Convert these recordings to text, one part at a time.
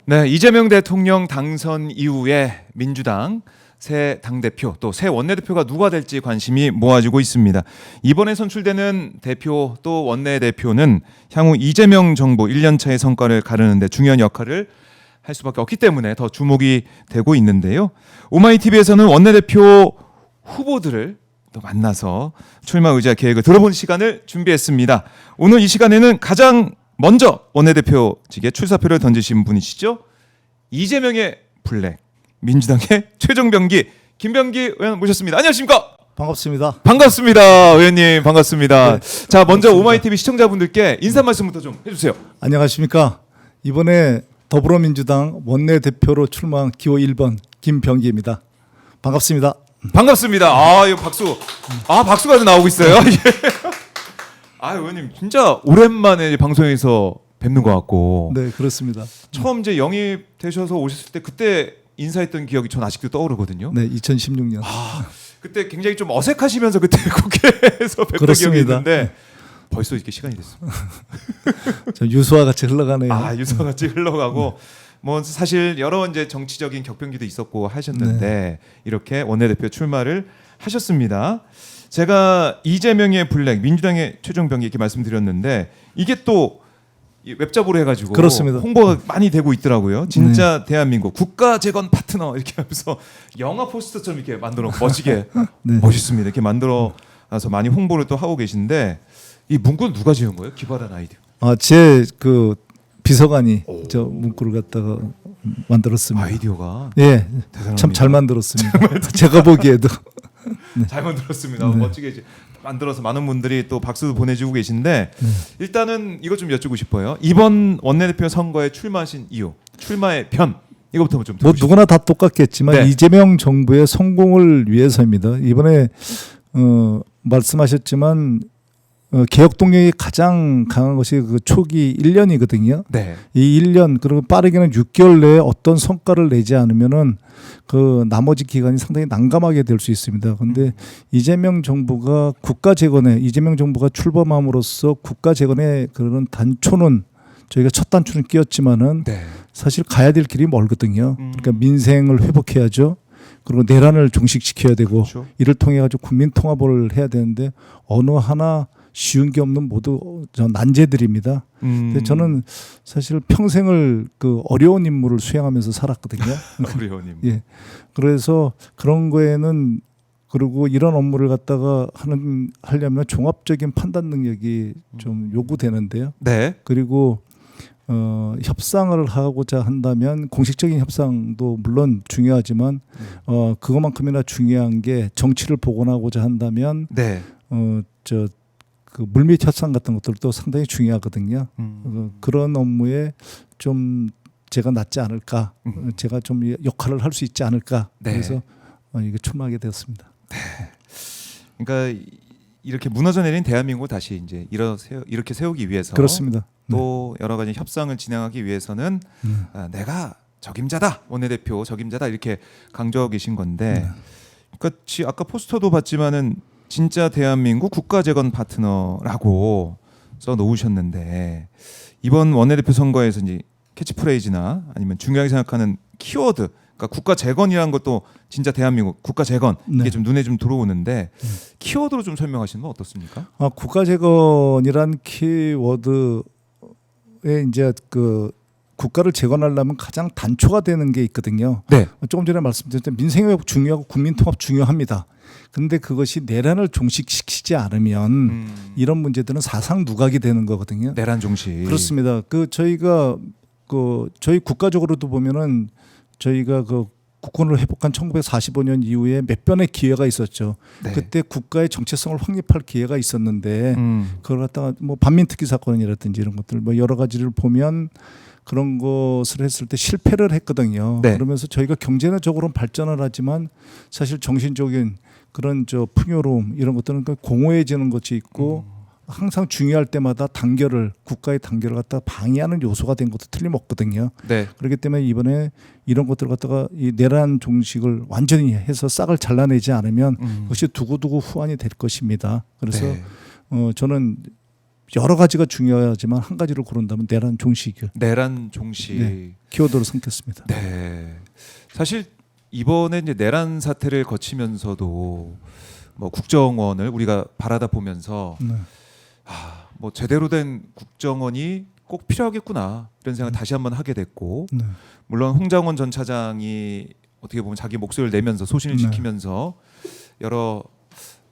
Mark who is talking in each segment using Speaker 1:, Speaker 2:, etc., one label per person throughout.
Speaker 1: 네, 이재명 대통령 당선 이후에 민주당 새 당대표 또 새 원내대표가 누가 될지 관심이 모아지고 있습니다. 이번에 선출되는 대표 또 원내대표는 향후 이재명 정부 1년차의 성과를 가르는 데 중요한 역할을 할 수밖에 없기 때문에 더 주목이 되고 있는데요. 오마이TV에서는 원내대표 후보들을 또 만나서 출마 의지와 계획을 들어보는 시간을 준비했습니다. 오늘 이 시간에는 가장 먼저 원내대표직에 출사표를 던지신 분이시죠. 이재명의 블랙, 민주당의 최종병기, 김병기 의원 모셨습니다. 안녕하십니까?
Speaker 2: 반갑습니다.
Speaker 1: 반갑습니다. 의원님 반갑습니다.
Speaker 2: 네,
Speaker 1: 자, 먼저
Speaker 2: 반갑습니다.
Speaker 1: 오마이TV 시청자분들께 인사 말씀부터 좀 해주세요.
Speaker 2: 안녕하십니까? 이번에 더불어민주당 원내대표로 출마한 기호 1번 김병기입니다. 반갑습니다.
Speaker 1: 반갑습니다. 아, 이거 박수. 아, 박수가 나오고 있어요. 아, 의원님 진짜 오랜만에 방송에서 뵙는 것 같고.
Speaker 2: 네, 그렇습니다.
Speaker 1: 처음 이제 영입되셔서 오셨을 때 그때 인사했던 기억이 전 아직도 떠오르거든요.
Speaker 2: 네, 2016년.
Speaker 1: 아, 그때 굉장히 좀 어색하시면서 그때 국회에서 뵙던 기억이
Speaker 2: 그렇습니다.
Speaker 1: 있는데 벌써 이렇게 시간이 됐습니다.
Speaker 2: 저 유수와 같이 흘러가네요.
Speaker 1: 아, 유서가 같이 흘러가고 뭐 사실 여러 이제 정치적인 격변기도 있었고 하셨는데 이렇게 원내대표 출마를 하셨습니다. 제가 이재명의 블랙, 민주당의 최종병기 이렇게 말씀드렸는데 이게 또 웹잡으로 해가지고
Speaker 2: 그렇습니다.
Speaker 1: 홍보가 많이 되고 있더라고요. 진짜 대한민국 국가 재건 파트너 이렇게 하면서 영화 포스터처럼 이렇게 만들어 멋지게
Speaker 2: 네.
Speaker 1: 멋있습니다. 이렇게 만들어서 많이 홍보를 또 하고 계신데 이 문구는 누가 지은 거예요? 기발한 아이디어.
Speaker 2: 아, 제 그 비서관이
Speaker 1: 오.
Speaker 2: 저 문구를 갖다가 만들었습니다.
Speaker 1: 아이디어가
Speaker 2: 예,
Speaker 1: 대단합니다.
Speaker 2: 참 잘 만들었습니다. 제가 보기에도.
Speaker 1: 잘 만들었습니다.
Speaker 2: 네.
Speaker 1: 멋지게 이제 만들어서 많은 분들이 또 박수 보내주고 계신데 일단은 이것 좀 여쭙고 싶어요. 이번 원내대표 선거에 출마하신 이유, 출마의 변 이것부터 좀
Speaker 2: 뭐
Speaker 1: 듣고
Speaker 2: 누구나 다 똑같겠지만
Speaker 1: 네.
Speaker 2: 이재명 정부의 성공을 위해서입니다. 이번에 말씀하셨지만 개혁 동력이 가장 강한 것이 그 초기 1년이거든요.
Speaker 1: 네.
Speaker 2: 이 1년 그리고 빠르게는 6개월 내에 어떤 성과를 내지 않으면은 그 나머지 기간이 상당히 난감하게 될 수 있습니다. 그런데 이재명 정부가 국가 재건에 이재명 정부가 출범함으로써 국가 재건의 그런 단초는 저희가 첫 단추는 끼었지만은
Speaker 1: 네.
Speaker 2: 사실 가야 될 길이 멀거든요. 그러니까 민생을 회복해야죠. 그리고 내란을 종식시켜야 되고
Speaker 1: 그렇죠.
Speaker 2: 이를 통해 가지고 국민 통합을 해야 되는데 어느 하나 쉬운 게 없는 모두 난제들입니다. 근데 저는 사실 평생을 그 어려운 임무를 수행하면서 살았거든요.
Speaker 1: 우리 의원님.
Speaker 2: 예. 그래서 그런 거에는 그리고 이런 업무를 갖다가 하려면 종합적인 판단 능력이 좀 요구되는데요.
Speaker 1: 네.
Speaker 2: 그리고 협상을 하고자 한다면 공식적인 협상도 물론 중요하지만 그것만큼이나 중요한 게 정치를 복원하고자 한다면
Speaker 1: 네.
Speaker 2: 그 물밑 협상 같은 것들도 상당히 중요하거든요. 그런 업무에 좀 제가 낫지 않을까, 제가 좀 역할을 할 수 있지 않을까.
Speaker 1: 네.
Speaker 2: 그래서 이게 출마하게 되었습니다.
Speaker 1: 그러니까 이렇게 무너져 내린 대한민국을 다시 이제 이렇게 세우기 위해서
Speaker 2: 그렇습니다.
Speaker 1: 또 여러 가지 협상을 진행하기 위해서는 내가 적임자다, 원내대표 적임자다 이렇게 강조하고 계신 건데, 그러니까 아까 포스터도 봤지만은 진짜 대한민국 국가 재건 파트너라고 써 놓으셨는데 이번 원내대표 선거에서 이제 캐치프레이즈나 아니면 중요하게 생각하는 키워드, 그러니까 국가 재건이라는 것도 진짜 대한민국 국가 재건 이게
Speaker 2: 네.
Speaker 1: 좀 눈에 좀 들어오는데 키워드로 좀 설명하시는 건 어떻습니까?
Speaker 2: 국가 재건이란 키워드에 이제 그 국가를 재건하려면 가장 단초가 되는 게 있거든요.
Speaker 1: 네.
Speaker 2: 조금 전에 말씀드렸던 민생회복 중요하고 국민통합 중요합니다. 그런데 그것이 내란을 종식시키지 않으면 이런 문제들은 사상 누각이 되는 거거든요.
Speaker 1: 내란 종식.
Speaker 2: 그렇습니다. 저희가 저희 국가적으로도 보면은 저희가 국권을 회복한 1945년 이후에 몇 번의 기회가 있었죠.
Speaker 1: 네.
Speaker 2: 그때 국가의 정체성을 확립할 기회가 있었는데 그걸 갖다가 뭐 반민특위 사건이라든지 이런 것들 뭐 여러 가지를 보면 그런 것을 했을 때 실패를 했거든요.
Speaker 1: 네.
Speaker 2: 그러면서 저희가 경제적으로는 발전을 하지만 사실 정신적인 그런 풍요로움 이런 것들은 공허해지는 것이 있고 항상 중요할 때마다 국가의 단결을 갖다가 방해하는 요소가 된 것도 틀림없거든요.
Speaker 1: 네.
Speaker 2: 그렇기 때문에 이번에 이런 것들을 갖다가 이 내란 종식을 완전히 해서 싹을 잘라내지 않으면 그것이 두고두고 후환이 될 것입니다. 그래서
Speaker 1: 네.
Speaker 2: 저는 여러 가지가 중요하지만 한 가지를 고른다면 내란 종식
Speaker 1: 내란 종식.
Speaker 2: 네. 키워드로 삼겠습니다.
Speaker 1: 네. 사실 이번에 이제 내란 사태를 거치면서도 뭐 국정원을 우리가 바라다 보면서
Speaker 2: 네.
Speaker 1: 뭐 제대로 된 국정원이 꼭 필요하겠구나 이런 생각 을 다시 한번 하게 됐고,
Speaker 2: 네.
Speaker 1: 물론 홍장원 전 차장이 어떻게 보면 자기 목소리를 내면서 소신을
Speaker 2: 네.
Speaker 1: 지키면서 여러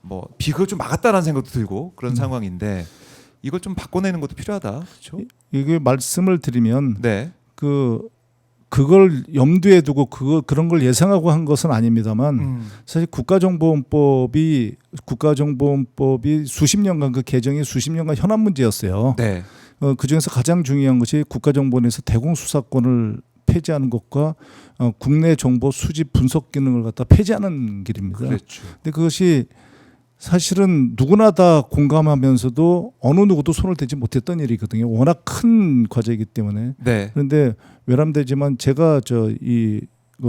Speaker 1: 뭐 비극을 좀 막았다라는 생각도 들고 그런
Speaker 2: 네.
Speaker 1: 상황인데 이걸 좀 바꿔내는 것도 필요하다. 그렇죠?
Speaker 2: 이게 말씀을 드리면
Speaker 1: 네.
Speaker 2: 그걸 염두에 두고 그런 걸 예상하고 한 것은 아닙니다만 사실 국가정보원법이 수십 년간 그 개정이 수십 년간 현안 문제였어요.
Speaker 1: 네.
Speaker 2: 그 중에서 가장 중요한 것이 국가정보원에서 대공수사권을 폐지하는 것과 국내 정보 수집 분석 기능을 갖다 폐지하는 길입니다.
Speaker 1: 그렇죠.
Speaker 2: 근데 그것이 사실은 누구나 다 공감하면서도 어느 누구도 손을 대지 못했던 일이거든요. 워낙 큰 과제이기 때문에.
Speaker 1: 네.
Speaker 2: 그런데 외람되지만 제가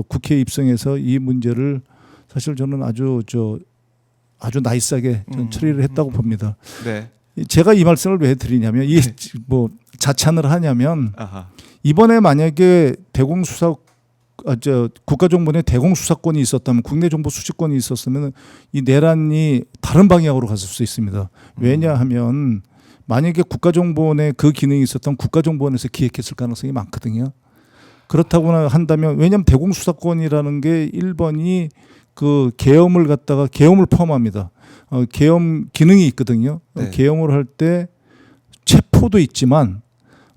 Speaker 2: 국회에 입성해서 이 문제를 사실 저는 아주 나이스하게 처리를 했다고 봅니다.
Speaker 1: 네.
Speaker 2: 제가 이 말씀을 왜 드리냐면 이 뭐 자찬을 하냐면
Speaker 1: 아하.
Speaker 2: 이번에 만약에 국가정보원에 대공수사권이 있었다면 국내 정보 수집권이 있었으면 이 내란이 다른 방향으로 갔을 수 있습니다. 왜냐하면 만약에 국가정보원에 그 기능이 있었다면 국가정보원에서 기획했을 가능성이 많거든요. 그렇다고 한다면 왜냐하면 대공수사권이라는 게 1번이 그 계엄을 포함합니다. 계엄 기능이 있거든요.
Speaker 1: 네.
Speaker 2: 계엄을 할 때 체포도 있지만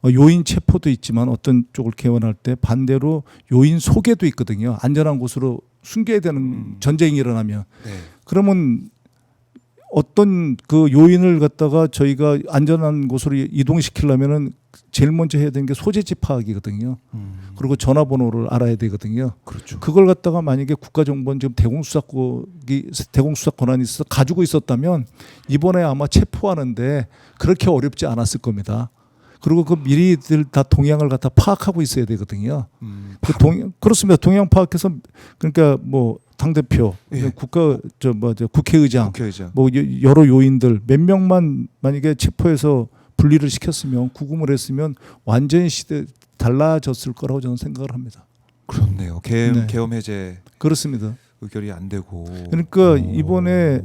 Speaker 2: 요인 체포도 있지만 어떤 쪽을 개원할 때 반대로 요인 소개도 있거든요. 안전한 곳으로 숨겨야 되는 전쟁이 일어나면.
Speaker 1: 네.
Speaker 2: 그러면 어떤 그 요인을 갖다가 저희가 안전한 곳으로 이동시키려면은 제일 먼저 해야 되는 게 소재지 파악이거든요. 그리고 전화번호를 알아야 되거든요.
Speaker 1: 그렇죠.
Speaker 2: 그걸 갖다가 만약에 국가정보원 지금 대공수사 권한이 있어서 가지고 있었다면 이번에 아마 체포하는데 그렇게 어렵지 않았을 겁니다. 그리고 그 미리들 다 동향을 갖다 파악하고 있어야 되거든요. 그렇습니다. 동향 파악해서 그러니까 뭐 당 대표,
Speaker 1: 예.
Speaker 2: 국회의장, 뭐 여러 요인들 몇 명만 만약에 체포해서 분리를 시켰으면 구금을 했으면 완전히 시대 달라졌을 거라고 저는 생각을 합니다.
Speaker 1: 그렇네요. 계엄 해제
Speaker 2: 그렇습니다.
Speaker 1: 의결이 안 되고.
Speaker 2: 그러니까 이번에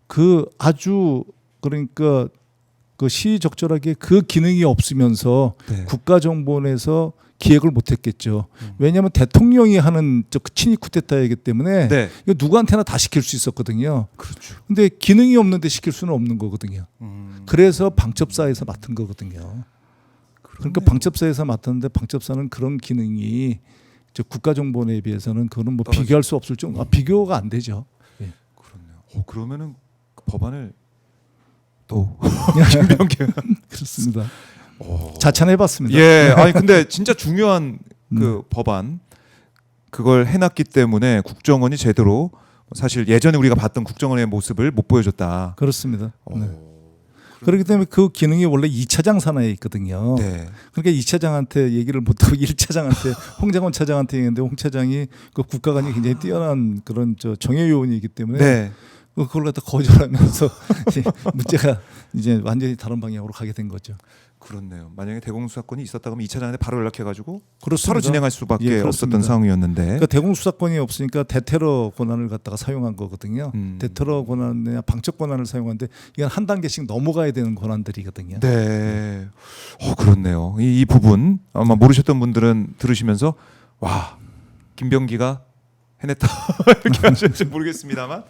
Speaker 2: 그러니까 그 시의적절하게 그 기능이 없으면서
Speaker 1: 네.
Speaker 2: 국가정보원에서 기획을 못했겠죠. 왜냐하면 대통령이 하는 친위 쿠데타이기 때문에
Speaker 1: 네.
Speaker 2: 이거 누구한테나 다 시킬 수 있었거든요.
Speaker 1: 그렇죠.
Speaker 2: 근데 기능이 없는데 시킬 수는 없는 거거든요. 그래서 방첩사에서 맡은 거거든요. 그러니까 방첩사에서 맡았는데 방첩사는 그런 기능이 국가정보원에 비해서는 그거는 뭐 비교할 수 없을 정도. 비교가 안 되죠.
Speaker 1: 그렇네요. 그러면은 그 법안을 또 김병기
Speaker 2: 그렇습니다. 자찬해봤습니다.
Speaker 1: 예, 아니 근데 진짜 중요한 그 법안 그걸 해놨기 때문에 국정원이 제대로 사실 예전에 우리가 봤던 국정원의 모습을 못 보여줬다.
Speaker 2: 그렇습니다. 네. 그렇기 때문에 그 기능이 원래 2차장 산하에 있거든요.
Speaker 1: 네.
Speaker 2: 그러니까 2차장한테 얘기를 못하고 1차장한테 홍장원 차장한테 얘기했는데 홍 차장이 그 국가관이 굉장히 뛰어난 그런 정예 요원이기 때문에
Speaker 1: 네.
Speaker 2: 그걸 갖다 거절하면서 문제가 이제 완전히 다른 방향으로 가게 된 거죠.
Speaker 1: 그렇네요. 만약에 대공수사권이 있었다 그러면 2차장한테 바로 연락해가지고
Speaker 2: 그렇습니다.
Speaker 1: 바로 진행할 수밖에
Speaker 2: 예,
Speaker 1: 없었던 상황이었는데.
Speaker 2: 그러니까 대공수사권이 없으니까 대테러 권한을 갖다가 사용한 거거든요. 대테러 권한이나 방첩 권한을 사용하는데 이건 한 단계씩 넘어가야 되는 권한들이거든요.
Speaker 1: 네. 그렇네요. 이 부분 아마 모르셨던 분들은 들으시면서 와 김병기가 해냈다 이렇게 하실지 모르겠습니다만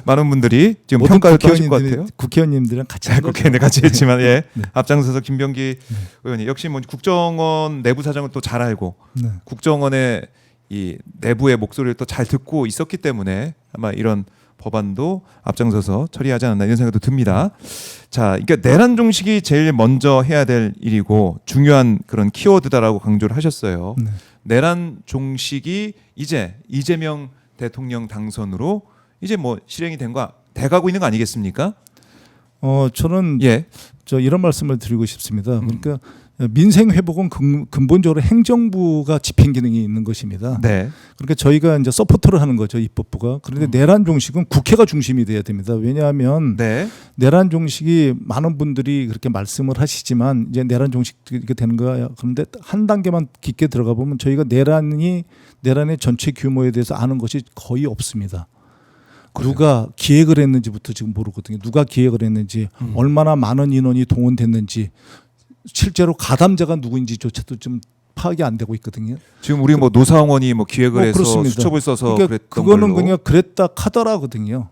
Speaker 1: 많은 분들이 지금 평가를 하실 것 같아요.
Speaker 2: 국회의원님들이랑 같이 한 거죠.
Speaker 1: 국회의원 같이 했지만 예.
Speaker 2: 네.
Speaker 1: 앞장서서 김병기 의원이 역시 뭐 국정원 내부 사정을 또 잘 알고
Speaker 2: 네.
Speaker 1: 국정원의 이 내부의 목소리를 또 잘 듣고 있었기 때문에 아마 이런 법안도 앞장서서 처리하지 않았나 이런 생각도 듭니다. 자, 그러니까 내란 종식이 제일 먼저 해야 될 일이고 중요한 그런 키워드다라고 강조를 하셨어요.
Speaker 2: 네.
Speaker 1: 내란 종식이 이제 이재명 대통령 당선으로 이제 뭐 실행이 돼가고 있는 거 아니겠습니까?
Speaker 2: 저는
Speaker 1: 예.
Speaker 2: 이런 말씀을 드리고 싶습니다. 그러니까 민생 회복은 근본적으로 행정부가 집행 기능이 있는 것입니다.
Speaker 1: 네.
Speaker 2: 그러니까 저희가 이제 서포트를 하는 거죠, 입법부가. 그런데 내란 종식은 국회가 중심이 돼야 됩니다. 왜냐하면
Speaker 1: 네.
Speaker 2: 내란 종식이 많은 분들이 그렇게 말씀을 하시지만 이제 내란 종식 이렇게 되는 거야. 그런데 한 단계만 깊게 들어가 보면 저희가 내란의 전체 규모에 대해서 아는 것이 거의 없습니다. 누가 기획을 했는지부터 지금 모르거든요. 누가 기획을 했는지, 얼마나 많은 인원이 동원됐는지, 실제로 가담자가 누구인지조차도 좀 파악이 안 되고 있거든요.
Speaker 1: 지금 우리 뭐 노사원이 뭐 기획을 해서
Speaker 2: 그렇습니다.
Speaker 1: 수첩을 써서
Speaker 2: 그러니까
Speaker 1: 그랬던
Speaker 2: 그거는
Speaker 1: 걸로.
Speaker 2: 그냥 그랬다 카더라거든요.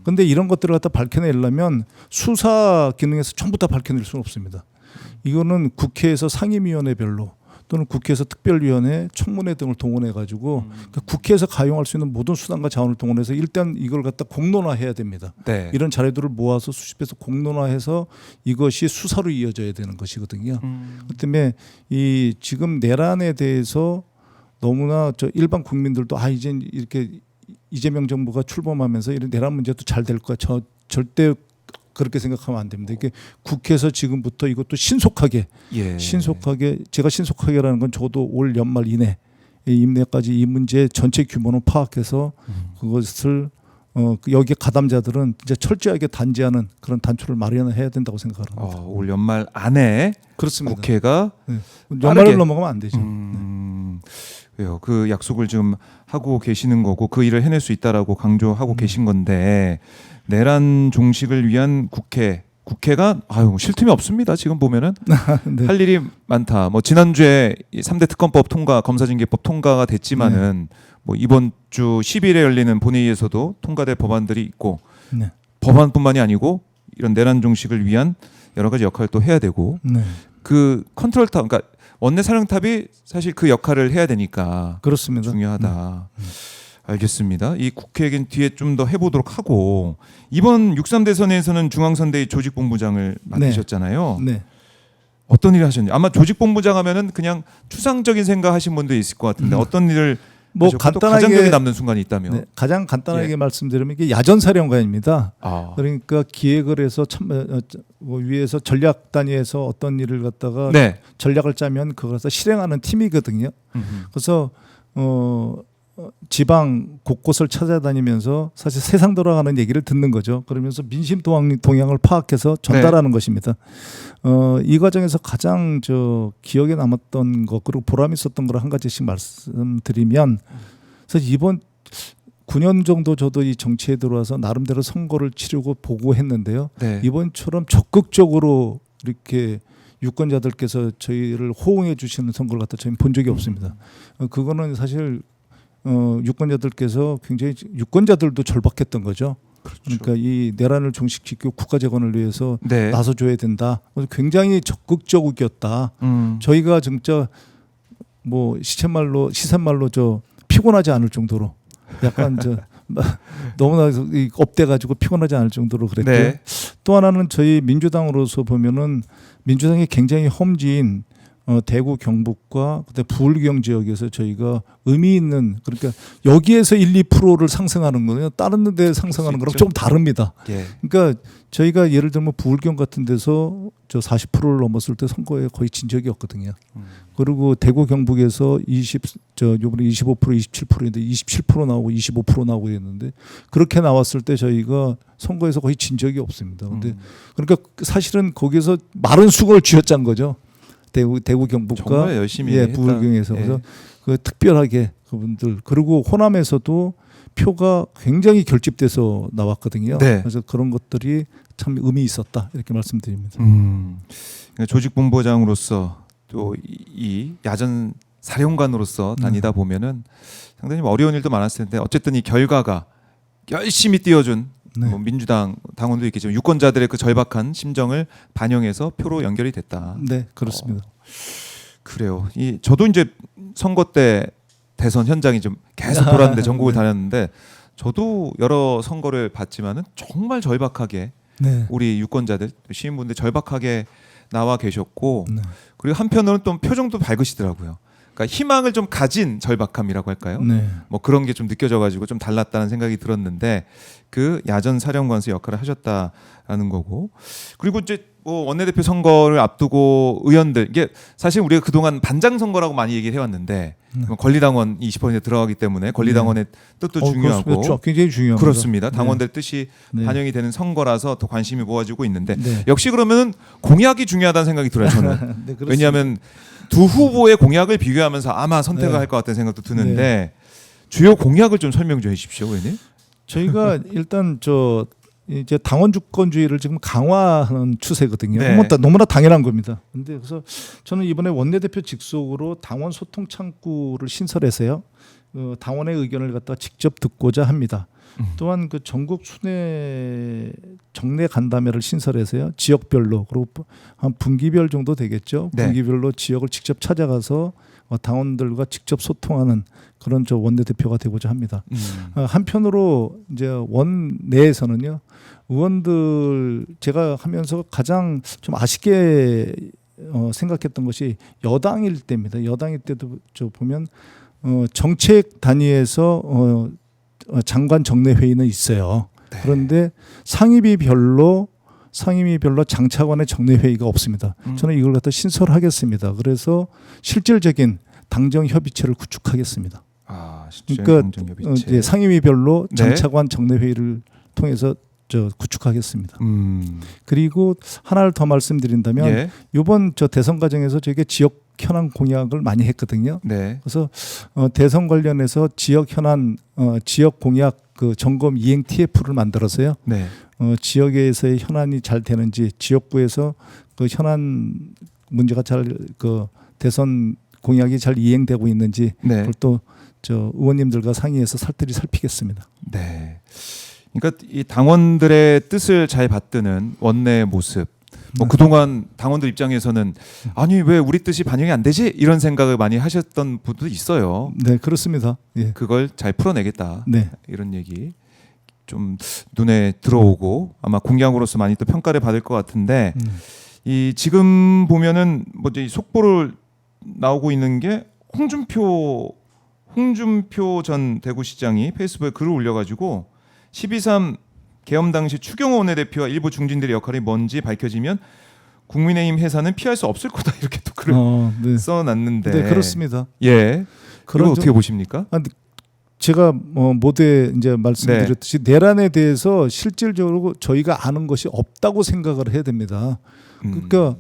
Speaker 2: 근데 이런 것들을 갖다 밝혀내려면 수사 기능에서 전부 다 밝혀낼 수는 없습니다. 이거는 국회에서 상임위원회별로 또는 국회에서 특별위원회, 청문회 등을 동원해 가지고 그러니까 국회에서 가용할 수 있는 모든 수단과 자원을 동원해서 일단 이걸 갖다 공론화해야 됩니다.
Speaker 1: 네.
Speaker 2: 이런 자료들을 모아서 수집해서 공론화해서 이것이 수사로 이어져야 되는 것이거든요. 그 때문에 이 지금 내란에 대해서 너무나 저 일반 국민들도 이제 이렇게 이재명 정부가 출범하면서 이런 내란 문제도 잘 될 거야. 절대 그렇게 생각하면 안 됩니다. 이게 국회에서 지금부터 이것도 신속하게 제가 신속하게라는 건 저도 올 연말 이내 임내까지 이 문제 전체 규모는 파악해서 그것을 여기 가담자들은 진짜 철저하게 단죄하는 그런 단초를 마련해야 된다고 생각합니다.
Speaker 1: 올 연말 안에
Speaker 2: 그렇습니다.
Speaker 1: 국회가
Speaker 2: 연말을 넘어가면 안 되죠.
Speaker 1: 왜요? 그 약속을 지금 하고 계시는 거고 그 일을 해낼 수 있다라고 강조하고 계신 건데 내란 종식을 위한 국회가 쉴 틈이 없습니다. 지금 보면은
Speaker 2: 네.
Speaker 1: 할 일이 많다. 뭐 지난주에 3대 특검법 통과, 검사징계법 통과가 됐지만은 뭐 이번 주 10일에 열리는 본회의에서도 통과될 법안들이 있고
Speaker 2: 네.
Speaker 1: 법안뿐만이 아니고 이런 내란 종식을 위한 여러 가지 역할을 또 해야 되고
Speaker 2: 네.
Speaker 1: 그 컨트롤탑, 그러니까 원내사령탑이 사실 그 역할을 해야 되니까
Speaker 2: 그렇습니다.
Speaker 1: 중요하다. 알겠습니다. 이 국회 얘기는 뒤에 좀 더 해보도록 하고 이번 6.3 대선에서는 중앙선대위 조직본부장을 맡으셨잖아요.
Speaker 2: 네.
Speaker 1: 어떤 일을 하셨나요? 아마 조직본부장 하면은 그냥 추상적인 생각하신 분도 있을 것 같은데 어떤 일을
Speaker 2: 뭐
Speaker 1: 하셨고 또
Speaker 2: 간단하게
Speaker 1: 가장 기억에 남는 순간이 있다면?
Speaker 2: 네, 가장 간단하게 말씀드리면 이게 야전사령관입니다. 그러니까 기획을 해서 위에서 전략 단위에서 어떤 일을 갖다가 전략을 짜면 그걸 갖다 실행하는 팀이거든요. 그래서 지방 곳곳을 찾아다니면서 사실 세상 돌아가는 얘기를 듣는 거죠. 그러면서 민심 동향을 파악해서 전달하는 것입니다. 이 과정에서 가장 기억에 남았던 것 그리고 보람 있었던 걸 한 가지씩 말씀드리면, 사실 이번 9년 정도 저도 이 정치에 들어와서 나름대로 선거를 치르고 보고 했는데요. 이번처럼 적극적으로 이렇게 유권자들께서 저희를 호응해 주시는 선거를 갖다 저희는 본 적이 없습니다. 그거는 사실 유권자들께서 굉장히 유권자들도 절박했던 거죠. 그러니까 이 내란을 종식시키고 국가 재건을 위해서 나서줘야 된다. 굉장히 적극적이었다. 저희가 진짜 뭐 시쳇말로 피곤하지 않을 정도로 약간 너무나 업돼가지고 피곤하지 않을 정도로 그랬고요. 또 하나는 저희 민주당으로서 보면은 민주당이 굉장히 험지인 대구 경북과 그때 부울경 지역에서 저희가 의미 있는, 그러니까 여기에서 1~2%를 상승하는 거는 다른 데 상승하는 거랑 좀 다릅니다. 그러니까 저희가 예를 들면 부울경 같은 데서 40%를 넘었을 때 선거에 거의 진 적이 없거든요. 그리고 대구 경북에서 요번에 25%, 27%인데 27% 나오고 25% 나오고 했는데 그렇게 나왔을 때 저희가 선거에서 거의 진 적이 없습니다. 근데 그러니까 사실은 거기서 마른 수건을 쥐어짠 거죠. 대구 경북과 부울경에서 그래서 그 특별하게 그분들, 그리고 호남에서도 표가 굉장히 결집돼서 나왔거든요. 그래서 그런 것들이 참 의미 있었다 이렇게 말씀드립니다.
Speaker 1: 그러니까 조직본부장으로서 또 이 야전 사령관으로서 다니다 보면은 상당히 어려운 일도 많았을 텐데 어쨌든 이 결과가 열심히 뛰어준 뭐 민주당 당원도 있겠지만 유권자들의 그 절박한 심정을 반영해서 표로 연결이 됐다.
Speaker 2: 네, 그렇습니다.
Speaker 1: 그래요. 저도 이제 선거 때 대선 현장이 좀 계속 돌았는데 전국을 다녔는데 저도 여러 선거를 봤지만은 정말 절박하게 우리 유권자들 시민분들 절박하게 나와 계셨고 그리고 한편으로는 또 표정도 밝으시더라고요. 그러니까 희망을 좀 가진 절박함이라고 할까요?
Speaker 2: 네.
Speaker 1: 뭐 그런 게 좀 느껴져가지고 좀 달랐다는 생각이 들었는데 그 야전 사령관수 역할을 하셨다라는 거고 그리고 이제 뭐 원내대표 선거를 앞두고 의원들 이게 사실 우리가 그동안 반장 선거라고 많이 얘기를 해왔는데 권리당원 20% 들어가기 때문에 권리당원의 뜻도 중요하고
Speaker 2: 그렇습니다. 굉장히 중요합니다.
Speaker 1: 그렇습니다. 당원들 뜻이
Speaker 2: 네.
Speaker 1: 반영이 되는 선거라서 더 관심이 모아지고 있는데
Speaker 2: 네.
Speaker 1: 역시 그러면은 공약이 중요하다는 생각이 들어요. 저는
Speaker 2: 네, 그렇습니다.
Speaker 1: 왜냐하면 두 후보의 공약을 비교하면서 아마 선택을
Speaker 2: 네.
Speaker 1: 할 것 같다는 생각도 드는데 주요 공약을 좀 설명 좀 해주십시오, 의원님.
Speaker 2: 저희가 일단 이제 당원 주권주의를 지금 강화하는 추세거든요.
Speaker 1: 네.
Speaker 2: 너무나 당연한 겁니다. 근데 그래서 저는 이번에 원내대표 직속으로 당원 소통 창구를 신설해서요. 당원의 의견을 갖다 직접 듣고자 합니다. 또한 그 전국 순회 정례 간담회를 신설해서요. 지역별로 그리고 한 분기별 정도 되겠죠.
Speaker 1: 네.
Speaker 2: 분기별로 지역을 직접 찾아가서 당원들과 직접 소통하는 그런 원내대표가 되고자 합니다. 한편으로 이제 원내에서는요. 의원들 제가 하면서 가장 좀 아쉽게 생각했던 것이 여당일 때입니다. 여당일 때도 보면 정책 단위에서 장관 정례 회의는 있어요.
Speaker 1: 네.
Speaker 2: 그런데 상임위별로 장차관의 정례 회의가 없습니다. 저는 이걸 갖다 신설하겠습니다. 그래서 실질적인 당정 협의체를 구축하겠습니다.
Speaker 1: 그러니까
Speaker 2: 이제 상임위별로
Speaker 1: 네.
Speaker 2: 장차관 정례 회의를 통해서 구축하겠습니다. 그리고 하나를 더 말씀드린다면
Speaker 1: 예.
Speaker 2: 이번 대선 과정에서 저희가 지역 현안 공약을 많이 했거든요.
Speaker 1: 네.
Speaker 2: 그래서 대선 관련해서 지역 현안 지역 공약 그 점검 이행 TF를 만들어서요.
Speaker 1: 네.
Speaker 2: 지역에서의 현안이 잘 되는지 지역구에서 그 현안 문제가 잘 대선 공약이 잘 이행되고 있는지
Speaker 1: 네.
Speaker 2: 그걸 또 의원님들과 상의해서 살피겠습니다.
Speaker 1: 네. 그러니까 이 당원들의 뜻을 잘 받드는 원내의 모습. 뭐 그동안 당원들 입장에서는 아니 왜 우리 뜻이 반영이 안 되지? 이런 생각을 많이 하셨던 분도 있어요.
Speaker 2: 네, 그렇습니다. 예.
Speaker 1: 그걸 잘 풀어내겠다.
Speaker 2: 네.
Speaker 1: 이런 얘기 좀 눈에 들어오고 아마 공약으로서 많이 또 평가를 받을 것 같은데 이 지금 보면은 뭐 이제 속보를 나오고 있는 게 홍준표 전 대구시장이 페이스북에 글을 올려가지고 12.3 계엄 당시 추경호 원내대표와 일부 중진들의 역할이 뭔지 밝혀지면 국민의힘 해산은 피할 수 없을 거다 이렇게 또 글을
Speaker 2: 네.
Speaker 1: 써놨는데
Speaker 2: 네, 그렇습니다.
Speaker 1: 예, 그걸 어떻게 보십니까?
Speaker 2: 제가 모두에 이제 말씀드렸듯이 내란에 대해서 실질적으로 저희가 아는 것이 없다고 생각을 해야 됩니다. 그러니까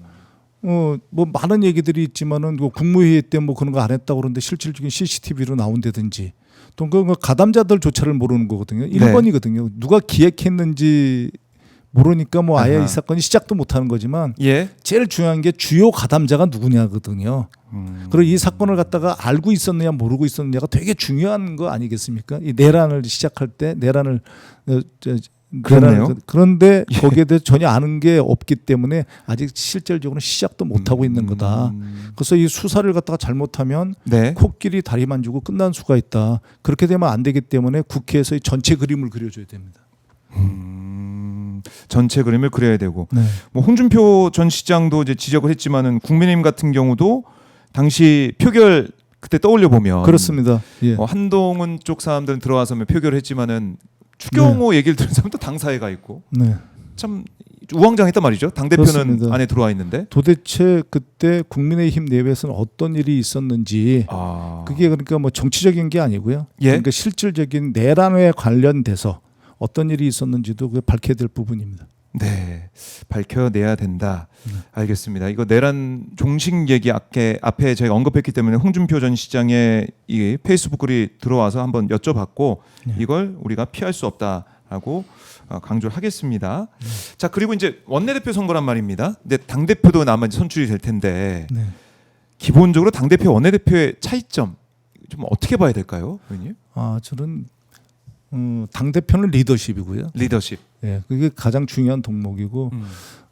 Speaker 2: 뭐 많은 얘기들이 있지만은 국무회의 때 뭐 그런 거 안 했다고 그러는데 실질적인 CCTV로 나온다든지 또 그 가담자들조차를 모르는 거거든요. 1번이거든요. 누가 기획했는지 모르니까 뭐 아예 이 사건이 시작도 못하는 거지만
Speaker 1: 예.
Speaker 2: 제일 중요한 게 주요 가담자가 누구냐거든요. 그리고 이 사건을 갖다가 알고 있었느냐 모르고 있었느냐가 되게 중요한 거 아니겠습니까? 이 내란을 시작할 때 내란을
Speaker 1: 그렇네요.
Speaker 2: 그런데 거기에 대해서 전혀 아는 게 없기 때문에 아직 실질적으로 시작도 못 하고 있는 거다. 그래서 이 수사를 갖다가 잘못하면
Speaker 1: 네.
Speaker 2: 코끼리 다리만 주고 끝난 수가 있다. 그렇게 되면 안 되기 때문에 국회에서 전체 그림을 그려줘야 됩니다.
Speaker 1: 전체 그림을 그려야 되고
Speaker 2: 네.
Speaker 1: 뭐 홍준표 전 시장도 이제 지적을 했지만은 국민의힘 같은 경우도 당시 표결 그때 떠올려 보면
Speaker 2: 그렇습니다. 예.
Speaker 1: 한동훈 쪽 사람들은 들어와서 표결을 했지만은 추경호 얘기를 들은 사람도 당사에 가 있고
Speaker 2: 네.
Speaker 1: 참 우왕좌왕했단 말이죠. 당 대표는
Speaker 2: 그렇습니다.
Speaker 1: 안에 들어와 있는데
Speaker 2: 도대체 그때 국민의힘 내부에서는 어떤 일이 있었는지 그게 그러니까 뭐 정치적인 게 아니고요.
Speaker 1: 예?
Speaker 2: 그러니까 실질적인 내란에 관련돼서 어떤 일이 있었는지도 그게 밝혀야 될 부분입니다.
Speaker 1: 네, 밝혀내야 된다. 알겠습니다. 이거 내란 종식 얘기 앞에 제가 언급했기 때문에 홍준표 전 시장의 이 페이스북 글이 들어와서 한번 여쭤봤고 이걸 우리가 피할 수 없다라고 강조를 하겠습니다. 자, 그리고 이제 원내대표 선거란 말입니다. 근데 당 대표도 아마 이제 선출이 될 텐데
Speaker 2: 네.
Speaker 1: 기본적으로 당 대표 원내대표의 차이점 좀 어떻게 봐야 될까요, 의원님?
Speaker 2: 저는 당 대표는 리더십이고요.
Speaker 1: 리더십.
Speaker 2: 예, 그게 가장 중요한 덕목이고,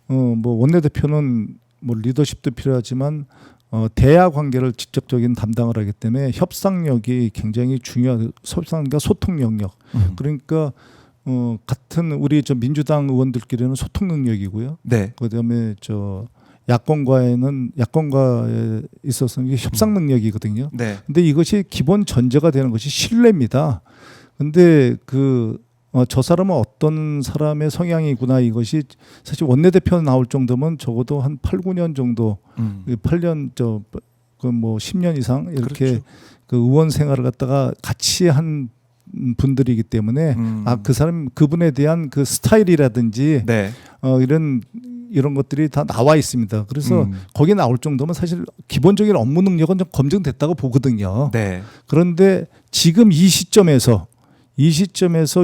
Speaker 2: 뭐 원내대표는 뭐 리더십도 필요하지만 대야 관계를 직접적인 담당을 하기 때문에 협상력이 굉장히 중요한 협상과 소통 영역. 그러니까 같은 우리 민주당 의원들끼리는 소통 능력이고요.
Speaker 1: 네.
Speaker 2: 그다음에 야권과에 있어서는 이게 협상 능력이거든요.
Speaker 1: 네.
Speaker 2: 근데 이것이 기본 전제가 되는 것이 신뢰입니다. 근데 저 사람은 어떤 사람의 성향이구나, 이것이 사실 원내대표 나올 정도면 적어도 한 8, 9년 정도, 8년 뭐 10년 이상 이렇게
Speaker 1: 그렇죠.
Speaker 2: 그 의원 생활을 갖다가 같이 한 분들이기 때문에 그 사람 그분에 대한 그 스타일이라든지
Speaker 1: 네.
Speaker 2: 이런 것들이 다 나와 있습니다. 그래서 거기 나올 정도면 사실 기본적인 업무 능력은 좀 검증됐다고 보거든요.
Speaker 1: 네.
Speaker 2: 그런데 지금 이 시점에서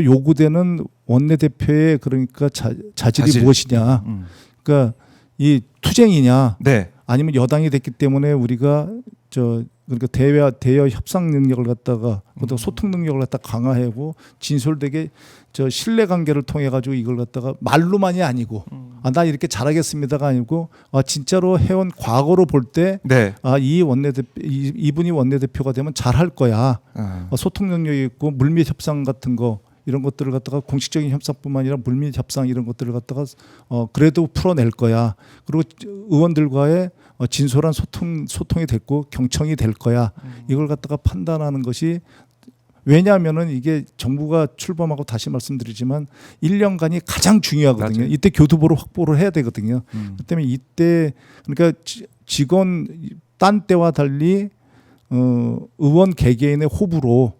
Speaker 2: 요구되는 원내대표의 그러니까 자질이 무엇이냐? 그러니까 이 투쟁이냐?
Speaker 1: 네.
Speaker 2: 아니면 여당이 됐기 때문에 우리가 그러니까 대여 협상 능력을 갖다가 소통 능력을 갖다 강화하고 진솔되게 신뢰 관계를 통해 가지고 이걸 갖다가 말로만이 아니고 나 이렇게 잘하겠습니다가 아니고 진짜로 해온 과거로 볼 때
Speaker 1: 네.
Speaker 2: 이분이 원내대표가 되면 잘할 거야. 소통 능력이 있고 물밑 협상 같은 거 이런 것들을 갖다가 공식적인 협상뿐만 아니라 물밑 협상 이런 것들을 갖다가 그래도 풀어낼 거야. 그리고 의원들과의 진솔한 소통이 됐고 경청이 될 거야. 이걸 갖다가 판단하는 것이, 왜냐하면은 이게 정부가 출범하고 다시 말씀드리지만 1년간이 가장 중요하거든요.
Speaker 1: 맞아요.
Speaker 2: 이때 교두보를 확보를 해야 되거든요. 그 때문에 이때 그러니까 직원 딴 때와 달리 의원 개개인의 호불호,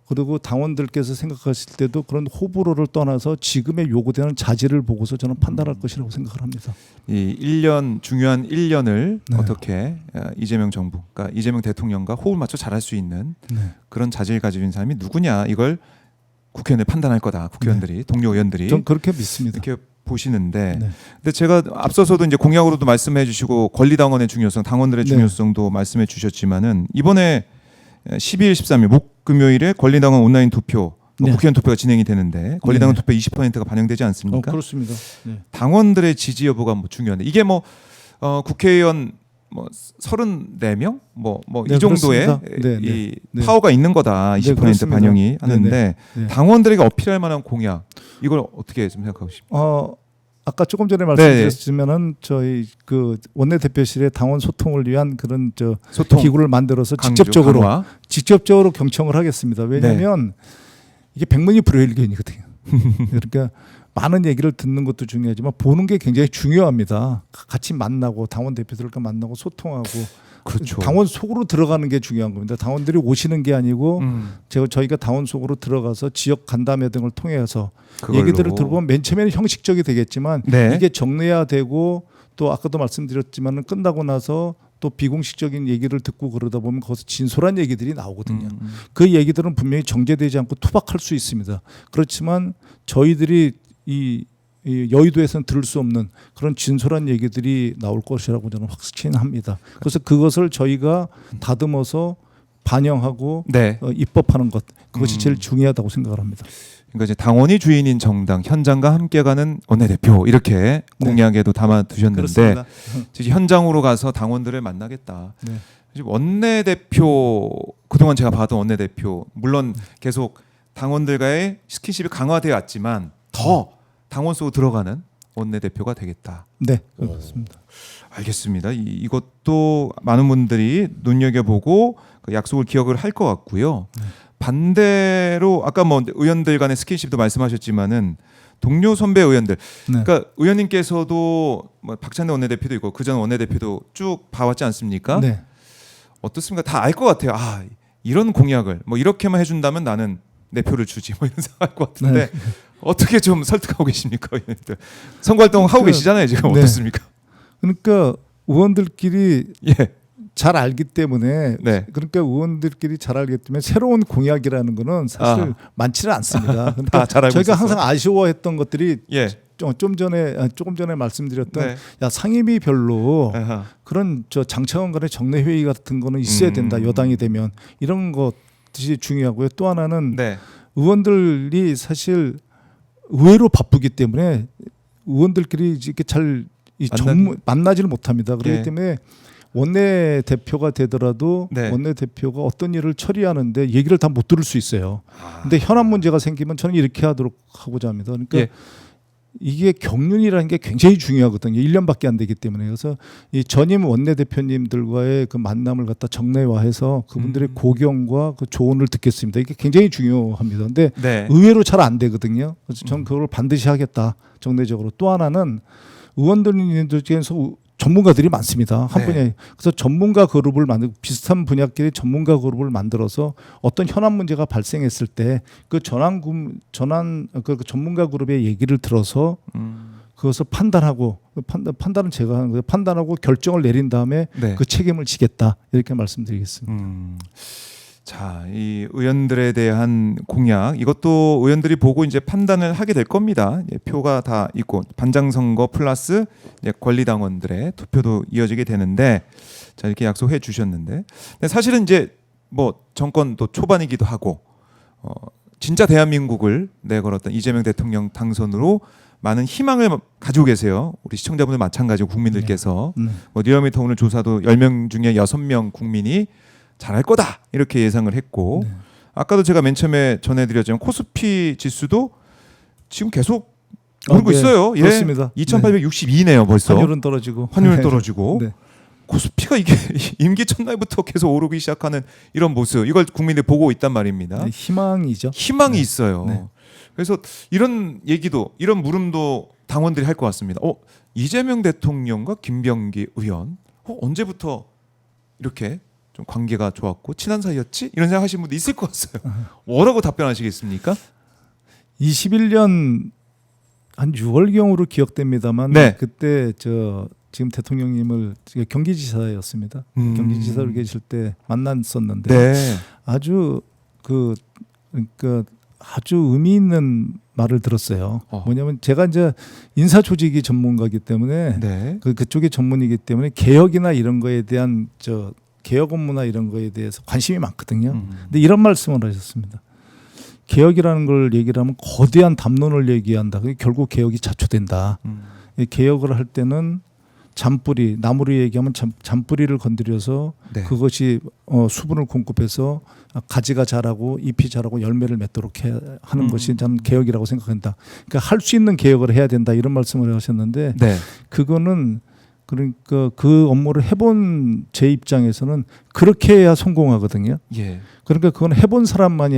Speaker 2: 그리고 당원들께서 생각하실 때도 그런 호불호를 떠나서 지금의 요구되는 자질을 보고서 저는 판단할 것이라고 생각을 합니다.
Speaker 1: 이 1년 중요한 1년을
Speaker 2: 네.
Speaker 1: 어떻게 이재명 정부, 그러니까 이재명 대통령과 호흡을 맞춰 잘할 수 있는 그런 자질을 가지고 있는 사람이 누구냐, 이걸 국회의원을 판단할 거다. 국회의원들이, 동료 의원들이.
Speaker 2: 전 그렇게 믿습니다.
Speaker 1: 이렇게 보시는데,
Speaker 2: 네.
Speaker 1: 근데 제가 앞서서도 이제 공약으로도 말씀해주시고 권리당원의 중요성, 당원들의
Speaker 2: 네.
Speaker 1: 중요성도 말씀해주셨지만은 이번에 12일, 13일 목금요일에 권리당원 온라인 투표,
Speaker 2: 네.
Speaker 1: 국회의원 투표가 진행이 되는데 권리당원
Speaker 2: 네.
Speaker 1: 투표 20%가 반영되지 않습니까?
Speaker 2: 그렇습니다. 네.
Speaker 1: 당원들의 지지 여부가 뭐 중요한데, 이게 뭐 국회의원 뭐 34명
Speaker 2: 네,
Speaker 1: 이 정도의
Speaker 2: 그렇습니다. 네,
Speaker 1: 이
Speaker 2: 네.
Speaker 1: 파워가 있는 거다. 20%
Speaker 2: 그렇습니다.
Speaker 1: 반영이
Speaker 2: 네,
Speaker 1: 하는데
Speaker 2: 네.
Speaker 1: 당원들에게 어필할 만한 공약, 이걸 어떻게 좀 생각하고 싶어요?
Speaker 2: 아까 조금 전에 말씀드렸지만은 저희 그 원내대표실에 당원 소통을 위한 그런
Speaker 1: 소통
Speaker 2: 기구를 만들어서
Speaker 1: 강조,
Speaker 2: 직접적으로
Speaker 1: 강화.
Speaker 2: 경청을 하겠습니다. 왜냐하면 이게 백문이 불여일견이거든요. 그러니까 많은 얘기를 듣는 것도 중요하지만 보는 게 굉장히 중요합니다. 같이 만나고 당원 대표들과 만나고 소통하고,
Speaker 1: 그렇죠.
Speaker 2: 당원 속으로 들어가는 게 중요한 겁니다. 당원들이 오시는 게 아니고 저희가 당원 속으로 들어가서 지역 간담회 등을 통해서
Speaker 1: 그걸로.
Speaker 2: 얘기들을 들어보면 맨 처음에는 형식적이 되겠지만
Speaker 1: 네.
Speaker 2: 이게 정례화되고, 또 아까도 말씀드렸지만 끝나고 나서 또 비공식적인 얘기를 듣고 그러다 보면 거기서 진솔한 얘기들이 나오거든요. 그 얘기들은 분명히 정제되지 않고 투박할 수 있습니다. 그렇지만 저희들이 이 여의도에서는 들을 수 없는 그런 진솔한 얘기들이 나올 것이라고 저는 확신합니다. 그래서 그것을 저희가 다듬어서 반영하고
Speaker 1: 네.
Speaker 2: 입법하는 것, 그것이 제일 중요하다고 생각을 합니다.
Speaker 1: 그러니까 이제 당원이 주인인 정당, 현장과 함께가는 원내대표, 이렇게 공약에도 담아 두셨는데,
Speaker 2: 그렇습니다.
Speaker 1: 이제 현장으로 가서 당원들을 만나겠다.
Speaker 2: 네.
Speaker 1: 원내대표, 그동안 제가 봐도 원내대표 물론 계속 당원들과의 스킨십이 강화되어 왔지만 더 당원 속으로 들어가는 원내대표가 되겠다.
Speaker 2: 네, 그렇습니다.
Speaker 1: 알겠습니다. 이것도 많은 분들이 눈여겨보고 그 약속을 기억을 할 것 같고요. 반대로 아까 뭐 의원들 간의 스킨십도 말씀하셨지만은 동료 선배 의원들,
Speaker 2: 네.
Speaker 1: 그러니까 의원님께서도 뭐 박찬대 원내대표도 있고 그전 원내대표도 쭉 봐왔지 않습니까?
Speaker 2: 네.
Speaker 1: 어떻습니까? 다 알 것 같아요. 이런 공약을 뭐 이렇게만 해준다면 나는 내 표를 주지, 뭐 이런 생각할 것 같은데 어떻게 좀 설득하고 계십니까? 의원님들 선거 활동 하고 계시잖아요 지금.
Speaker 2: 네.
Speaker 1: 어떻습니까?
Speaker 2: 그러니까 의원들끼리
Speaker 1: 예.
Speaker 2: 잘 알기 때문에,
Speaker 1: 네.
Speaker 2: 그러니까 의원들끼리 잘 알기 때문에 새로운 공약이라는 거는 사실 많지는 않습니다. 그러니까
Speaker 1: 잘 알고
Speaker 2: 저희가
Speaker 1: 있었어.
Speaker 2: 항상 아쉬워했던 것들이
Speaker 1: 예.
Speaker 2: 조금 전에 말씀드렸던
Speaker 1: 네.
Speaker 2: 야 상임위별로
Speaker 1: 아하.
Speaker 2: 그런 장차관 간의 정례 회의 같은 거는 있어야 된다. 여당이 되면 이런 것이 중요하고요. 또 하나는
Speaker 1: 네.
Speaker 2: 의원들이 사실 의외로 바쁘기 때문에 의원들끼리 이렇게 잘 만나지를 못합니다. 그렇기
Speaker 1: 예.
Speaker 2: 때문에 원내 대표가 되더라도
Speaker 1: 네.
Speaker 2: 원내 대표가 어떤 일을 처리하는데 얘기를 다 못 들을 수 있어요. 근데 현안 문제가 생기면 저는 이렇게 하도록 하고자 합니다. 그러니까
Speaker 1: 예.
Speaker 2: 이게 경륜이라는 게 굉장히 중요하거든요. 1년밖에 안 되기 때문에. 그래서 이 전임 원내대표님들과의 그 만남을 갖다 정례화해서 그분들의 고견과 그 조언을 듣겠습니다. 이게 굉장히 중요합니다. 근데
Speaker 1: 네.
Speaker 2: 의외로 잘 안 되거든요. 그래서 저는 그걸 반드시 하겠다. 정례적으로. 또 하나는 의원들 중에서 전문가들이 많습니다. 한
Speaker 1: 네.
Speaker 2: 분야에. 그래서 전문가 그룹을 만들고 비슷한 분야끼리 전문가 그룹을 만들어서 어떤 현안 문제가 발생했을 때 그 그 전문가 그룹의 얘기를 들어서 그것을 판단하고 판단은 제가 하는 거예요. 판단하고 결정을 내린 다음에
Speaker 1: 네.
Speaker 2: 그 책임을 지겠다. 이렇게 말씀드리겠습니다.
Speaker 1: 자, 이 의원들에 대한 공약 이것도 의원들이 보고 이제 판단을 하게 될 겁니다. 예, 표가 다 있고 반장 선거 플러스 이제 권리당원들의 투표도 이어지게 되는데 자 이렇게 약속해 주셨는데 근데 사실은 이제 뭐 정권도 초반이기도 하고 진짜 대한민국을 내걸었던 이재명 대통령 당선으로 많은 희망을 가지고 계세요. 우리 시청자분들 마찬가지고 국민들께서 뭐 리얼미터 오늘 조사도 10명 중에 6명 국민이 잘할 거다 이렇게 예상을 했고 아까도 제가 맨 처음에 전해드렸지만 코스피 지수도 지금 계속 오르고 있어요. 예.
Speaker 2: 그렇습니다.
Speaker 1: 2,862네요 벌써.
Speaker 2: 환율은 떨어지고
Speaker 1: 환율은 떨어지고
Speaker 2: 네.
Speaker 1: 코스피가 이게 임기 첫날부터 계속 오르기 시작하는 이런 모습 이걸 국민들이 보고 있단 말입니다.
Speaker 2: 네, 희망이죠.
Speaker 1: 희망이 있어요.
Speaker 2: 네.
Speaker 1: 그래서 이런 얘기도 이런 물음도 당원들이 할 것 같습니다. 이재명 대통령과 김병기 의원 언제부터 이렇게 좀 관계가 좋았고 친한 사이였지? 이런 생각하시는 분도 있을 것 같아요. 뭐라고 답변하시겠습니까?
Speaker 2: 21년 한 6월경으로 기억됩니다만
Speaker 1: 네.
Speaker 2: 그때 지금 대통령님을 제가 경기지사였습니다. 경기지사로 계실 때 만났었는데
Speaker 1: 네.
Speaker 2: 아주 그러니까 아주 의미 있는 말을 들었어요. 뭐냐면 제가 이제 인사조직이 전문가이기 때문에
Speaker 1: 네.
Speaker 2: 그쪽이 전문이기 때문에 개혁이나 이런 거에 대한 개혁 업무나 이런 거에 대해서 관심이 많거든요. 근데 이런 말씀을 하셨습니다. 개혁이라는 걸 얘기를 하면 거대한 담론을 얘기한다. 그게 결국 개혁이 자초된다. 개혁을 할 때는 잔뿌리, 나무로 얘기하면 잔뿌리를 건드려서
Speaker 1: 네.
Speaker 2: 그것이 수분을 공급해서 가지가 자라고 잎이 자라고 열매를 맺도록 하는 것이 저는 개혁이라고 생각한다. 그러니까 할 수 있는 개혁을 해야 된다. 이런 말씀을 하셨는데
Speaker 1: 네.
Speaker 2: 그거는 그러니까 그 업무를 해본 제 입장에서는 그렇게 해야 성공하거든요.
Speaker 1: 예.
Speaker 2: 그러니까 그건 해본 사람만이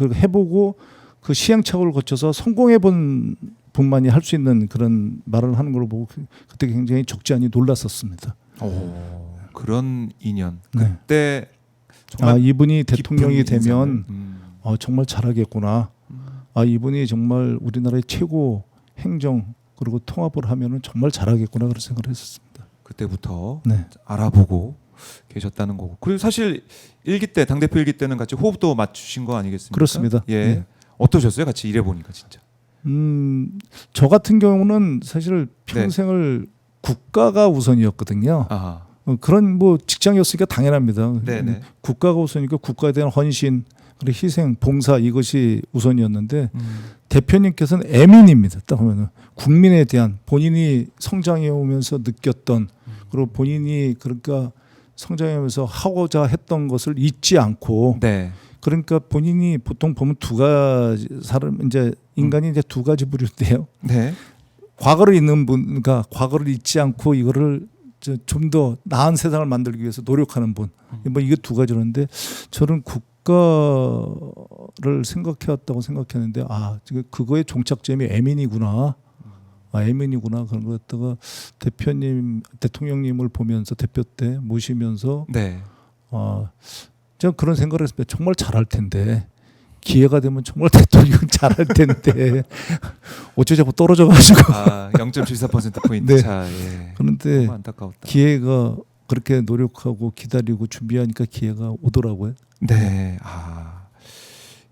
Speaker 2: 해보고 그 시행착오를 거쳐서 성공해본 분만이 할 수 있는 그런 말을 하는 걸 보고 그때 굉장히 적지 않이 놀랐었습니다.
Speaker 1: 그런 인연.
Speaker 2: 네.
Speaker 1: 그때 정말
Speaker 2: 이분이 대통령이
Speaker 1: 깊은
Speaker 2: 되면
Speaker 1: 인상을,
Speaker 2: 정말 잘하겠구나. 이분이 정말 우리나라의 최고 행정 그리고 통합을 하면은 정말 잘하겠구나 그런 생각을 했었습니다.
Speaker 1: 그때부터
Speaker 2: 네.
Speaker 1: 알아보고 계셨다는 거고. 그리고 사실 일기 때 당대표 일기 때는 같이 호흡도 맞추신 거 아니겠습니까?
Speaker 2: 그렇습니다.
Speaker 1: 예.
Speaker 2: 네.
Speaker 1: 어떠셨어요? 같이 일해 보니까 진짜.
Speaker 2: 저 같은 경우는 사실 평생을 국가가 우선이었거든요.
Speaker 1: 아하.
Speaker 2: 그런 뭐 직장이었으니까 당연합니다.
Speaker 1: 네네.
Speaker 2: 국가가 우선이니까 국가에 대한 헌신, 그리고 희생, 봉사 이것이 우선이었는데 대표님께서는 애민입니다. 딱 보면은 국민에 대한 본인이 성장해 오면서 느꼈던 그리고 본인이 그러니까 성장하면서 하고자 했던 것을 잊지 않고
Speaker 1: 네.
Speaker 2: 그러니까 본인이 보통 보면 두 가지 사람 이제 인간이 이제 두 가지 부류인데요.
Speaker 1: 네.
Speaker 2: 과거를 잊는 분과 과거를 잊지 않고 이거를 좀 더 나은 세상을 만들기 위해서 노력하는 분. 뭐 이게 두 가지였는데 저는 국가를 생각해 왔다고 생각했는데 그거의 종착점이 애민이구나. 애민이구나 그런 거 갖다가 대통령님을 보면서 대표 때 모시면서
Speaker 1: 네.
Speaker 2: 제가 그런 생각을 했습니다. 정말 잘할 텐데 기회가 되면 정말 대통령 잘할 텐데 어쩌자고 떨어져가지고
Speaker 1: 0.74% 포인트
Speaker 2: 네.
Speaker 1: 차. 예.
Speaker 2: 그런데
Speaker 1: 너무 안타까웠다.
Speaker 2: 기회가 그렇게 노력하고 기다리고 준비하니까 기회가 오더라고요.
Speaker 1: 네.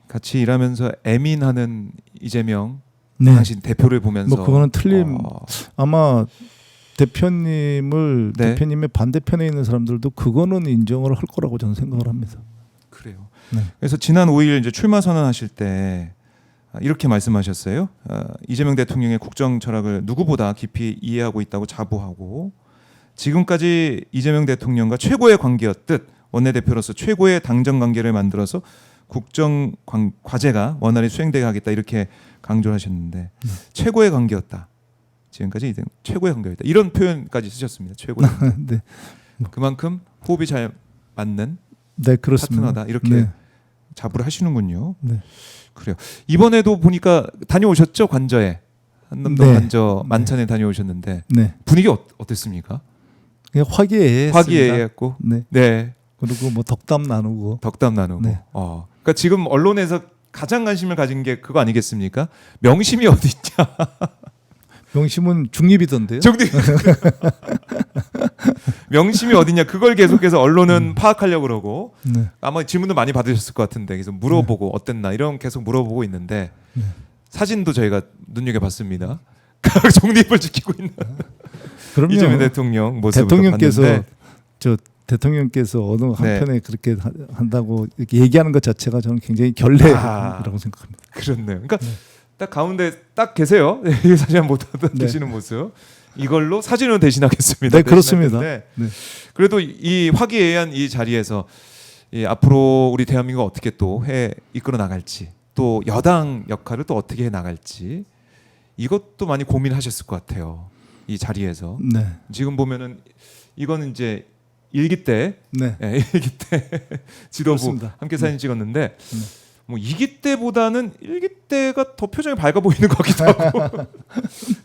Speaker 1: 같이 일하면서 애민하는 이재명
Speaker 2: 네.
Speaker 1: 당신 대표를 보면서
Speaker 2: 뭐 그거는 아마 대표님을
Speaker 1: 네.
Speaker 2: 대표님의 반대편에 있는 사람들도 그거는 인정을 할 거라고 저는 생각을 합니다.
Speaker 1: 그래요.
Speaker 2: 네.
Speaker 1: 그래서 지난 5일 이제 출마 선언하실 때 이렇게 말씀하셨어요. 이재명 대통령의 국정 철학을 누구보다 깊이 이해하고 있다고 자부하고 지금까지 이재명 대통령과 최고의 관계였듯 원내대표로서 최고의 당정 관계를 만들어서 국정 과제가 원활히 수행되게 하겠다 이렇게 강조하셨는데 최고의 관계였다. 지금까지 최고의 관계였다. 이런 표현까지 쓰셨습니다. 최고의 관계.
Speaker 2: 네.
Speaker 1: 그만큼 호흡이 잘 맞는
Speaker 2: 네, 그렇습니다.
Speaker 1: 파트너다. 이렇게
Speaker 2: 네.
Speaker 1: 자부를 하시는군요.
Speaker 2: 네.
Speaker 1: 그래요. 이번에도 보니까 다녀오셨죠? 관저에. 한남동
Speaker 2: 네.
Speaker 1: 관저 만찬에 다녀오셨는데
Speaker 2: 네.
Speaker 1: 분위기 어땠습니까?
Speaker 2: 그냥 화기애애했습니다.
Speaker 1: 화기애애했고.
Speaker 2: 네.
Speaker 1: 네.
Speaker 2: 그리고 뭐 덕담 나누고.
Speaker 1: 덕담 나누고.
Speaker 2: 네.
Speaker 1: 그러니까 지금 언론에서 가장 관심을 가진 게 그거 아니겠습니까? 명심이 어디 있냐?
Speaker 2: 명심은 중립이던데요.
Speaker 1: 정리. 명심이 어디냐? 그걸 계속해서 언론은 파악하려고 그러고
Speaker 2: 네.
Speaker 1: 아마 질문도 많이 받으셨을 것 같은데 그래서 물어보고 어땠나 이런 계속 물어보고 있는데
Speaker 2: 네.
Speaker 1: 사진도 저희가 눈여겨봤습니다. 중립을 지키고 있는
Speaker 2: 그럼요.
Speaker 1: 이재명 대통령 모습을
Speaker 2: 대통령께서
Speaker 1: 봤는데
Speaker 2: 대통령께서 어느
Speaker 1: 네.
Speaker 2: 한편에 그렇게 한다고 이렇게 얘기하는 것 자체가 저는 굉장히 결례라고 생각합니다.
Speaker 1: 그렇네요. 그러니까
Speaker 2: 네.
Speaker 1: 딱 가운데 딱 계세요. 이 사진 못
Speaker 2: 네.
Speaker 1: 드시는 모습. 이걸로 사진으로 대신하겠습니다.
Speaker 2: 네, 그렇습니다.
Speaker 1: 대신할 텐데
Speaker 2: 네.
Speaker 1: 그래도 이 화기애애한 이 자리에서 이 앞으로 우리 대한민국 어떻게 또 이끌어 나갈지 또 여당 역할을 또 어떻게 해 나갈지 이것도 많이 고민하셨을 것 같아요. 이 자리에서
Speaker 2: 네.
Speaker 1: 지금 보면은 이거는 이제 일기 때
Speaker 2: 네.
Speaker 1: 일기 때 지도부
Speaker 2: 그렇습니다.
Speaker 1: 함께 사진 찍었는데 뭐 2기 때보다는 1기 때가 더 표정이 밝아 보이는 것 같기도 하고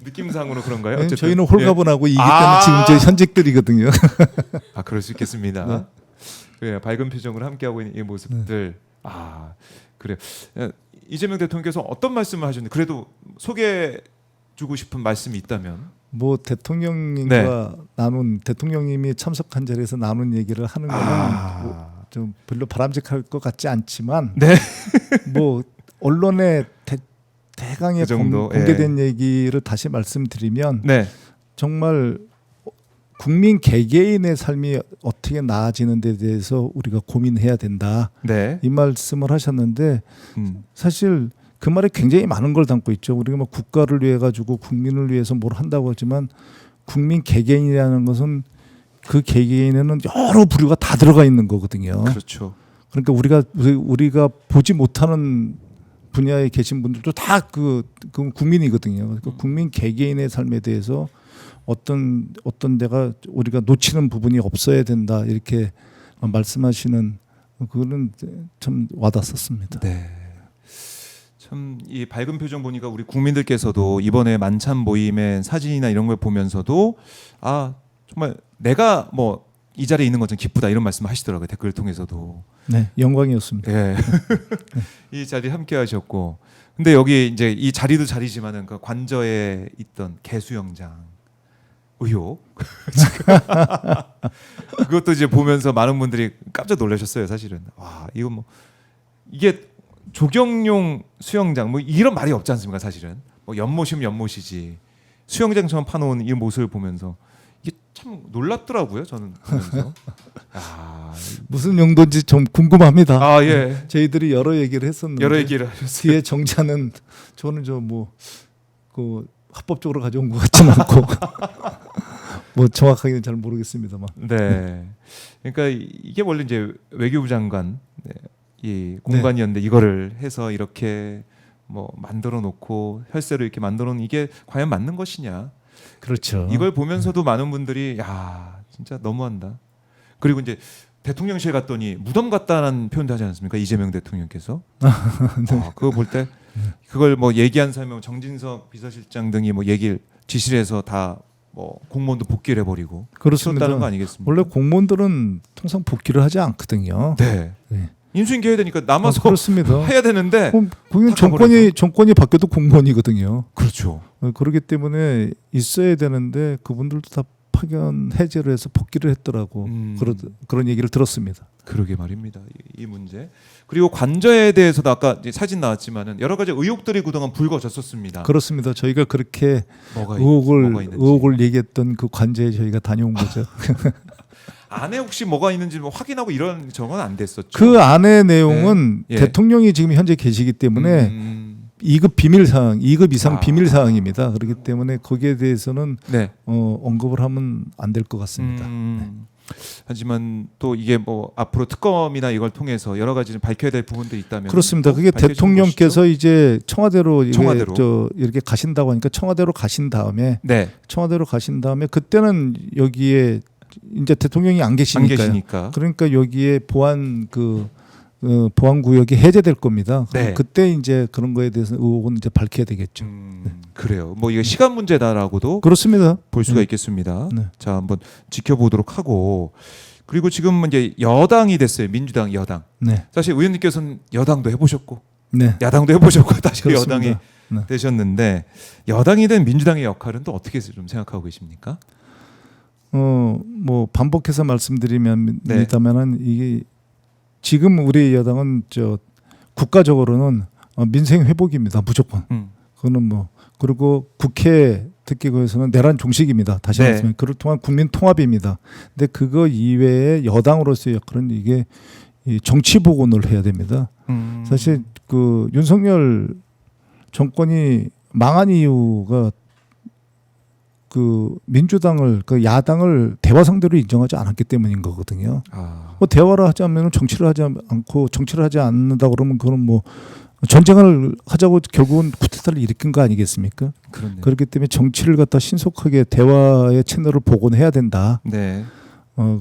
Speaker 1: 느낌상으로 그런가요?
Speaker 2: 네,
Speaker 1: 어쨌든
Speaker 2: 저희는 홀가분하고 이기 때는
Speaker 1: 아.
Speaker 2: 지금 저희 현직들이거든요.
Speaker 1: 그럴 수 있겠습니다.
Speaker 2: 네.
Speaker 1: 그래요. 밝은 표정으로 함께하고 있는 이 모습들. 그래요. 이재명 대통령께서 어떤 말씀을 하셨는데 그래도 소개해 주고 싶은 말씀이 있다면
Speaker 2: 뭐 대통령님과
Speaker 1: 네.
Speaker 2: 나눈 대통령님이 참석한 자리에서 나눈 얘기를 하는 거는 뭐 좀 별로 바람직할 것 같지 않지만
Speaker 1: 네.
Speaker 2: 뭐 언론에 대강에
Speaker 1: 그 정도,
Speaker 2: 공개된 얘기를 다시 말씀드리면
Speaker 1: 네.
Speaker 2: 정말 국민 개개인의 삶이 어떻게 나아지는 데 대해서 우리가 고민해야 된다.
Speaker 1: 네.
Speaker 2: 이 말씀을 하셨는데
Speaker 1: 음.
Speaker 2: 사실 그 말에 굉장히 많은 걸 담고 있죠. 우리가 뭐 국가를 위해 가지고 국민을 위해서 뭘 한다고 하지만 국민 개개인이라는 것은 그 개개인에는 여러 부류가 다 들어가 있는 거거든요.
Speaker 1: 그렇죠.
Speaker 2: 그러니까 우리가 보지 못하는 분야에 계신 분들도 다 그 국민이거든요. 그러니까 국민 개개인의 삶에 대해서 어떤 데가 우리가 놓치는 부분이 없어야 된다 이렇게 말씀하시는 그거는 참 와닿았습니다.
Speaker 1: 네. 참 이 밝은 표정 보니까 우리 국민들께서도 이번에 만찬 모임의 사진이나 이런 걸 보면서도 정말 내가 뭐 이 자리에 있는 것은 기쁘다 이런 말씀을 하시더라고요. 댓글 통해서도.
Speaker 2: 네, 영광이었습니다.
Speaker 1: 예. 이 자리 함께 하셨고. 근데 여기 이제 이 자리도 자리지만은 그 관저에 있던 개수영장 의혹. 그것도 이제 보면서 많은 분들이 깜짝 놀라셨어요, 사실은. 와, 이거 뭐 이게 조경용 수영장 뭐 이런 말이 없지 않습니까, 사실은. 뭐 연못이면 연못이지. 수영장처럼 파놓은 이 모습을 보면서 이게 참 놀랍더라고요, 저는 보면서.
Speaker 2: 무슨 용도인지 좀 궁금합니다.
Speaker 1: 예.
Speaker 2: 저희들이 여러 얘기를 했었는데
Speaker 1: 여러 얘기를 하셨어요.
Speaker 2: 뒤에 정자는 저는 그 합법적으로 가져온 것 같지는 않고 뭐 정확하게는 잘 모르겠습니다만.
Speaker 1: 네. 그러니까 이게 원래 이제 외교부 장관 이 공간이었는데 이거를 해서 이렇게 뭐 만들어 놓고 혈세로 이렇게 만들어 놓은 이게 과연 맞는 것이냐?
Speaker 2: 그렇죠.
Speaker 1: 이걸 보면서도 많은 분들이 야, 진짜 너무한다. 그리고 이제 대통령실 갔더니 무덤 같다는 표현도 하지 않습니까? 이재명 대통령께서. 그거 볼 때 그걸 뭐 얘기한 사람이 정진석 비서실장 등이 뭐 얘기를 지시를 해서 다 뭐 공무원도 복귀를 해버리고
Speaker 2: 그렇습니다.
Speaker 1: 치웠다는 거 아니겠습니까?
Speaker 2: 원래 공무원들은 통상 복귀를 하지 않거든요.
Speaker 1: 네.
Speaker 2: 네.
Speaker 1: 인수인계 해야 되니까 남아서
Speaker 2: 그렇습니다.
Speaker 1: 해야 되는데
Speaker 2: 그건
Speaker 1: 다 가버려서.
Speaker 2: 정권이 바뀌어도 공무원이거든요.
Speaker 1: 그렇죠.
Speaker 2: 그렇기 때문에 있어야 되는데 그분들도 다 파견 해제를 해서 복귀를 했더라고. 그런 얘기를 들었습니다.
Speaker 1: 그러게 말입니다. 이 문제. 그리고 관저에 대해서도 아까 이제 사진 나왔지만은 여러 가지 의혹들이 그동안 불거졌었습니다.
Speaker 2: 그렇습니다. 저희가 그렇게
Speaker 1: 뭐가 있는지.
Speaker 2: 의혹을 얘기했던 그 관저에 저희가 다녀온 거죠.
Speaker 1: 안에 혹시 뭐가 있는지 뭐 확인하고 이런 정은 안 됐었죠.
Speaker 2: 그 안의 내용은
Speaker 1: 네. 예.
Speaker 2: 대통령이 지금 현재 계시기 때문에 2급 비밀 사항, 2급 이상 비밀 사항입니다. 그렇기 때문에 거기에 대해서는
Speaker 1: 네.
Speaker 2: 언급을 하면 안 될 것 같습니다.
Speaker 1: 하지만 또 이게 뭐 앞으로 특검이나 이걸 통해서 여러 가지 좀 밝혀야 될 부분도 있다면
Speaker 2: 그렇습니다.
Speaker 1: 또
Speaker 2: 그게
Speaker 1: 밝혀지는
Speaker 2: 대통령께서
Speaker 1: 것이죠.
Speaker 2: 이제 청와대로,
Speaker 1: 청와대로.
Speaker 2: 이렇게 가신다고 하니까 청와대로 가신 다음에
Speaker 1: 네,
Speaker 2: 그때는 여기에 이제 대통령이 안
Speaker 1: 안
Speaker 2: 계시니까요.
Speaker 1: 계시니까.
Speaker 2: 그러니까 여기에 보안 구역이 해제될 겁니다.
Speaker 1: 네.
Speaker 2: 그때 이제 그런 거에 대해서 의혹은 이제 밝혀야 되겠죠.
Speaker 1: 그래요. 뭐 이게 시간 문제다라고도
Speaker 2: 그렇습니다.
Speaker 1: 볼 수가
Speaker 2: 네.
Speaker 1: 있겠습니다.
Speaker 2: 네.
Speaker 1: 자, 한번 지켜보도록 하고 그리고 지금 이제 여당이 됐어요. 민주당 여당.
Speaker 2: 네,
Speaker 1: 사실 의원님께서는 여당도 해보셨고
Speaker 2: 네,
Speaker 1: 야당도 해보셨고 다시
Speaker 2: 그렇습니다.
Speaker 1: 여당이
Speaker 2: 네.
Speaker 1: 되셨는데 여당이 된 민주당의 역할은 또 어떻게 좀 생각하고 계십니까?
Speaker 2: 뭐 반복해서 말씀드리면은
Speaker 1: 네.
Speaker 2: 이게 지금 우리 여당은 국가적으로는 민생 회복입니다. 무조건. 그거는 뭐 그리고 국회 특기구에서는 내란 종식입니다. 다시
Speaker 1: 네.
Speaker 2: 말씀드리면 그를 통한 국민 통합입니다. 근데 그거 이외에 여당으로서의 역할은 이게 이 정치 복원을 해야 됩니다. 사실 그 윤석열 정권이 망한 이유가 그 민주당을 그 야당을 대화 상대로 인정하지 않았기 때문인 거거든요. 뭐 대화를 하지 않으면 정치를 하지 않고 정치를 하지 않는다 그러면 그건 뭐 전쟁을 하자고 결국은 쿠데타를 일으킨 거 아니겠습니까?
Speaker 1: 그렇네요.
Speaker 2: 그렇기 때문에 정치를 갖다 신속하게 대화의 채널을 복원해야 된다.
Speaker 1: 네.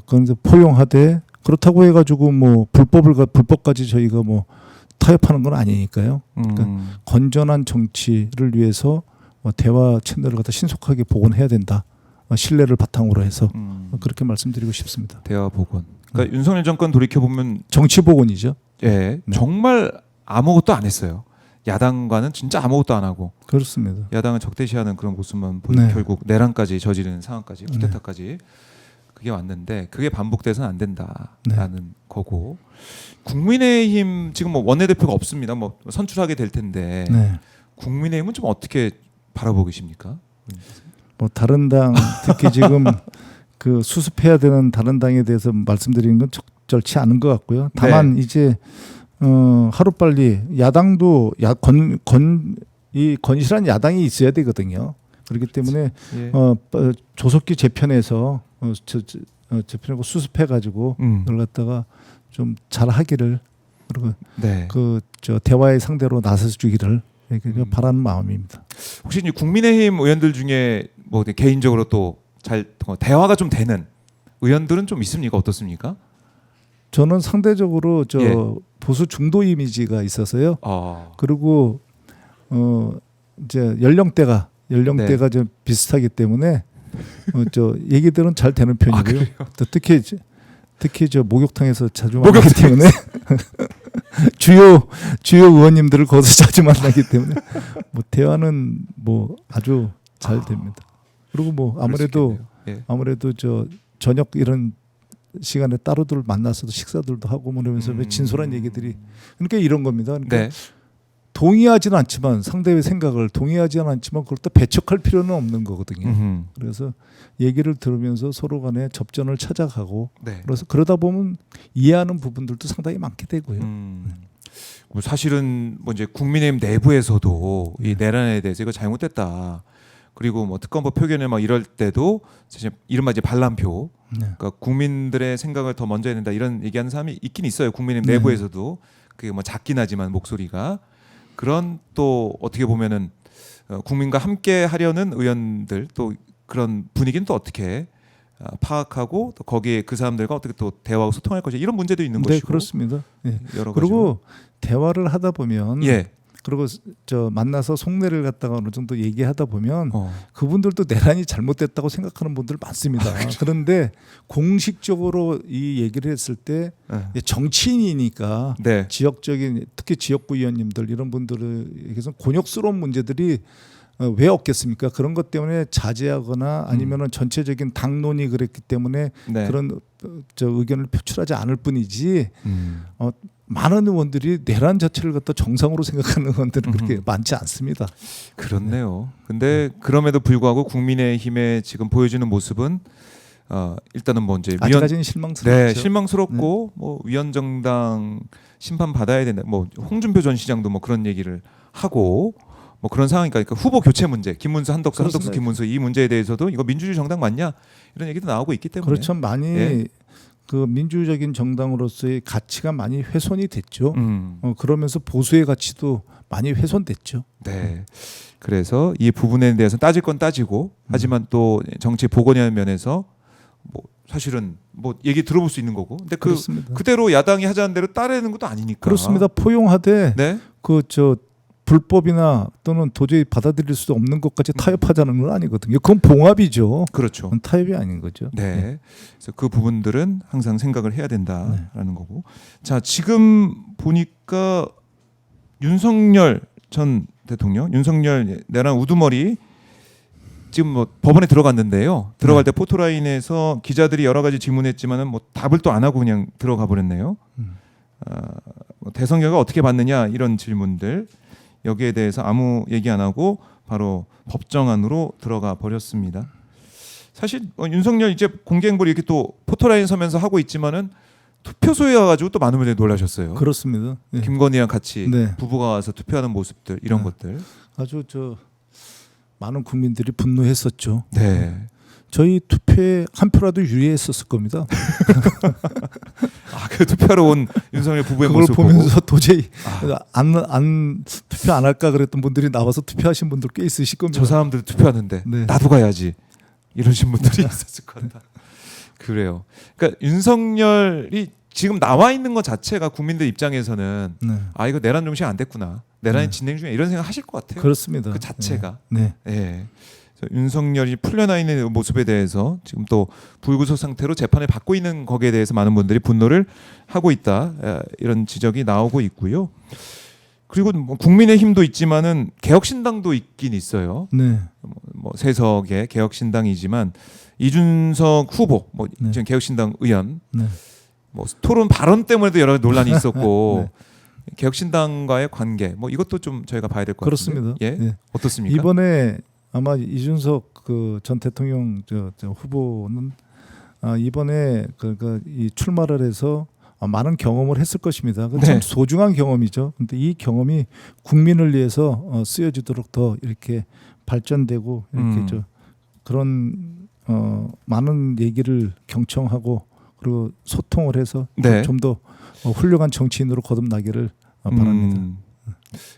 Speaker 2: 그런데 포용하되 그렇다고 해가지고 뭐 불법까지 저희가 뭐 타협하는 건 아니니까요. 그러니까 건전한 정치를 위해서 대화 채널을 갖다 신속하게 복원해야 된다. 신뢰를 바탕으로 해서 그렇게 말씀드리고 싶습니다.
Speaker 1: 대화 복원. 그러니까 윤석열 정권 돌이켜 보면
Speaker 2: 정치 복원이죠.
Speaker 1: 예,
Speaker 2: 네.
Speaker 1: 정말 아무것도 안 했어요. 야당과는 진짜 아무것도 안 하고
Speaker 2: 그렇습니다.
Speaker 1: 야당을 적대시하는 그런 모습만 보이고
Speaker 2: 네.
Speaker 1: 결국 내란까지 저지르는 상황까지 쿠데타까지 그게 왔는데 그게 반복돼서는 안 된다라는 거고 국민의힘 지금 뭐 원내대표가 없습니다. 뭐 선출하게 될 텐데
Speaker 2: 네.
Speaker 1: 국민의힘은 좀 어떻게 바라보고 계십니까?
Speaker 2: 뭐 다른 당 특히 지금 그 수습해야 되는 다른 당에 대해서 말씀드리는 건 적절치 않은 것 같고요. 다만 이제 하루빨리 야당도 이 건실한 야당이 있어야 되거든요. 그렇기 때문에
Speaker 1: 예.
Speaker 2: 조속히 재편해서 재편하고 수습해 가지고 그걸 갖다가 좀 잘하기를 그리고
Speaker 1: 네.
Speaker 2: 대화의 상대로 나서 주기를 이렇게 바라는 마음입니다.
Speaker 1: 혹시 이제 국민의힘 의원들 중에 뭐 개인적으로 또 잘 대화가 좀 되는 의원들은 좀 있습니까? 어떻습니까?
Speaker 2: 저는 상대적으로
Speaker 1: 예.
Speaker 2: 보수 중도 이미지가 있어서요.
Speaker 1: 아,
Speaker 2: 그리고 이제 연령대가
Speaker 1: 네.
Speaker 2: 좀 비슷하기 때문에 얘기들은 잘 되는 편이고요. 또 특히 목욕탕에서 자주 만나기 때문에 주요 의원님들을 거기서 자주 만나기 때문에 뭐 대화는 뭐 아주 잘 됩니다. 그리고 뭐 아무래도 저녁 이런 시간에 따로들 만나서도 식사들도 하고 뭐 이러면서 진솔한 얘기들이 그러니까 이런 겁니다. 그러니까
Speaker 1: 네.
Speaker 2: 동의하지는 않지만 상대의 생각을 동의하지는 않지만 그걸 또 배척할 필요는 없는 거거든요. 그래서 얘기를 들으면서 서로 간에 접전을 찾아가고
Speaker 1: 네.
Speaker 2: 그래서 그러다 보면 이해하는 부분들도 상당히 많게 되고요.
Speaker 1: 뭐 사실은 뭐 이제 국민의힘 내부에서도 이 내란에 대해서 이거 잘못됐다. 그리고 뭐 특검법 표결을 막 이럴 때도 사실 이른바 이제 반란표, 그러니까 국민들의 생각을 더 먼저 해야 된다 이런 얘기하는 사람이 있긴 있어요. 국민의힘 내부에서도 그게 뭐 작긴 하지만 목소리가 그런 또 어떻게 보면은 국민과 함께 하려는 의원들 또 그런 분위기는 또 어떻게 파악하고 또 거기에 그 사람들과 어떻게 또 대화하고 소통할 것이 이런 문제도 있는
Speaker 2: 네,
Speaker 1: 것이고
Speaker 2: 그렇습니다. 예.
Speaker 1: 여러
Speaker 2: 그리고 대화를 하다 보면
Speaker 1: 예.
Speaker 2: 그리고 만나서 속내를 갖다가 어느 정도 얘기하다 보면 그분들도 내란이 잘못됐다고 생각하는 분들 많습니다. 그런데 공식적으로 이 얘기를 했을 때 정치인이니까
Speaker 1: 네.
Speaker 2: 지역적인 특히 지역구 의원님들 이런 분들에게서 곤욕스러운 문제들이 왜 없겠습니까? 그런 것 때문에 자제하거나 아니면은 전체적인 당론이 그랬기 때문에
Speaker 1: 네.
Speaker 2: 그런 의견을 표출하지 않을 뿐이지 많은 의원들이 내란 자체를 갖다 정상으로 생각하는 의원들은 그렇게 많지 않습니다.
Speaker 1: 그렇네요. 근데 그럼에도 불구하고 국민의힘에 지금 보여주는 모습은 일단은 뭐 이제
Speaker 2: 아직까지는 실망스럽죠.
Speaker 1: 네, 실망스럽고 뭐 위원정당 심판 받아야 된다. 뭐 홍준표 전 시장도 뭐 그런 얘기를 하고 뭐 그런 상황이니까 그러니까 후보 교체 문제, 김문수, 한덕수,
Speaker 2: 그렇습니다.
Speaker 1: 한덕수, 김문수 이 문제에 대해서도 이거 민주주의 정당 맞냐 이런 얘기도 나오고 있기 때문에
Speaker 2: 그렇죠. 많이 그 민주적인 정당으로서의 가치가 많이 훼손이 됐죠.
Speaker 1: 음.
Speaker 2: 그러면서 보수의 가치도 많이 훼손됐죠.
Speaker 1: 네. 그래서 이 부분에 대해서 따질 건 따지고 하지만 또 정치 복원이라는 면에서 뭐 사실은 뭐 얘기 들어볼 수 있는 거고. 근데
Speaker 2: 그렇습니다.
Speaker 1: 그대로 야당이 하자는 대로 따르는 것도 아니니까.
Speaker 2: 그렇습니다. 포용하되
Speaker 1: 네.
Speaker 2: 그 불법이나 또는 도저히 받아들일 수 없는 것까지 타협하자는 건 아니거든요. 그건 봉합이죠.
Speaker 1: 그렇죠.
Speaker 2: 그건 타협이 아닌 거죠.
Speaker 1: 네. 그래서 그 부분들은 항상 생각을 해야 된다라는 거고. 자, 지금 보니까 윤석열 전 대통령, 윤석열 내란 우두머리 지금 뭐 법원에 들어갔는데요. 들어갈 때 포토라인에서 기자들이 여러 가지 질문했지만은 뭐 답을 또 안 하고 그냥 들어가 버렸네요. 뭐 대선결과 어떻게 봤느냐 이런 질문들 여기에 대해서 아무 얘기 안 하고 바로 법정 안으로 들어가 버렸습니다. 사실 윤석열 이제 공개행보를 이렇게 또 포토라인 서면서 하고 있지만은 투표소에 와가지고 또 많은 분들이 놀라셨어요.
Speaker 2: 그렇습니다. 네.
Speaker 1: 김건희랑 같이
Speaker 2: 네.
Speaker 1: 부부가 와서 투표하는 모습들 이런 것들.
Speaker 2: 아주 많은 국민들이 분노했었죠.
Speaker 1: 네.
Speaker 2: 저희 투표에 한 표라도 유리했었을 겁니다.
Speaker 1: 그 투표하러 온 윤석열 부부의
Speaker 2: 그걸
Speaker 1: 모습
Speaker 2: 보면서 도저히
Speaker 1: 아.
Speaker 2: 안 투표 안 할까 그랬던 분들이 나와서 투표하신 분들 꽤 있으실 겁니다.
Speaker 1: 저 사람들 투표하는데
Speaker 2: 네.
Speaker 1: 나도 가야지 이러신 분들이 있었을 것 같다. 그래요. 그러니까 윤석열이 지금 나와 있는 것 자체가 국민들 입장에서는
Speaker 2: 네.
Speaker 1: 아 이거 내란 정신 안 됐구나. 내란이
Speaker 2: 네.
Speaker 1: 진행 중에 이런 생각 하실 것 같아요.
Speaker 2: 그렇습니다.
Speaker 1: 그 자체가.
Speaker 2: 네.
Speaker 1: 예. 그래서 윤석열이 풀려나 있는 모습에 대해서 지금 또 불구속 상태로 재판을 받고 있는 거기에 대해서 많은 분들이 분노를 하고 있다. 이런 지적이 나오고 있고요. 그리고 뭐 국민의힘도 있지만은 개혁신당도 있긴 있어요.
Speaker 2: 네.
Speaker 1: 뭐 세석의 개혁신당이지만 이준석 후보, 뭐
Speaker 2: 네.
Speaker 1: 지금 개혁신당 의원,
Speaker 2: 네.
Speaker 1: 뭐 토론 발언 때문에도 여러 논란이 있었고
Speaker 2: 네.
Speaker 1: 개혁신당과의 관계, 뭐 이것도 좀 저희가 봐야 될 것 같습니다.
Speaker 2: 그렇습니다.
Speaker 1: 예,
Speaker 2: 네.
Speaker 1: 어떻습니까?
Speaker 2: 이번에 아마 이준석 그 전 대통령 저 후보는 이번에 이 출마를 해서 많은 경험을 했을 것입니다. 참
Speaker 1: 네.
Speaker 2: 소중한 경험이죠. 근데 이 경험이 국민을 위해서 쓰여지도록 더 이렇게 발전되고 이렇게 그런 많은 얘기를 경청하고 그리고 소통을 해서
Speaker 1: 네.
Speaker 2: 좀 더 훌륭한 정치인으로 거듭나기를 바랍니다.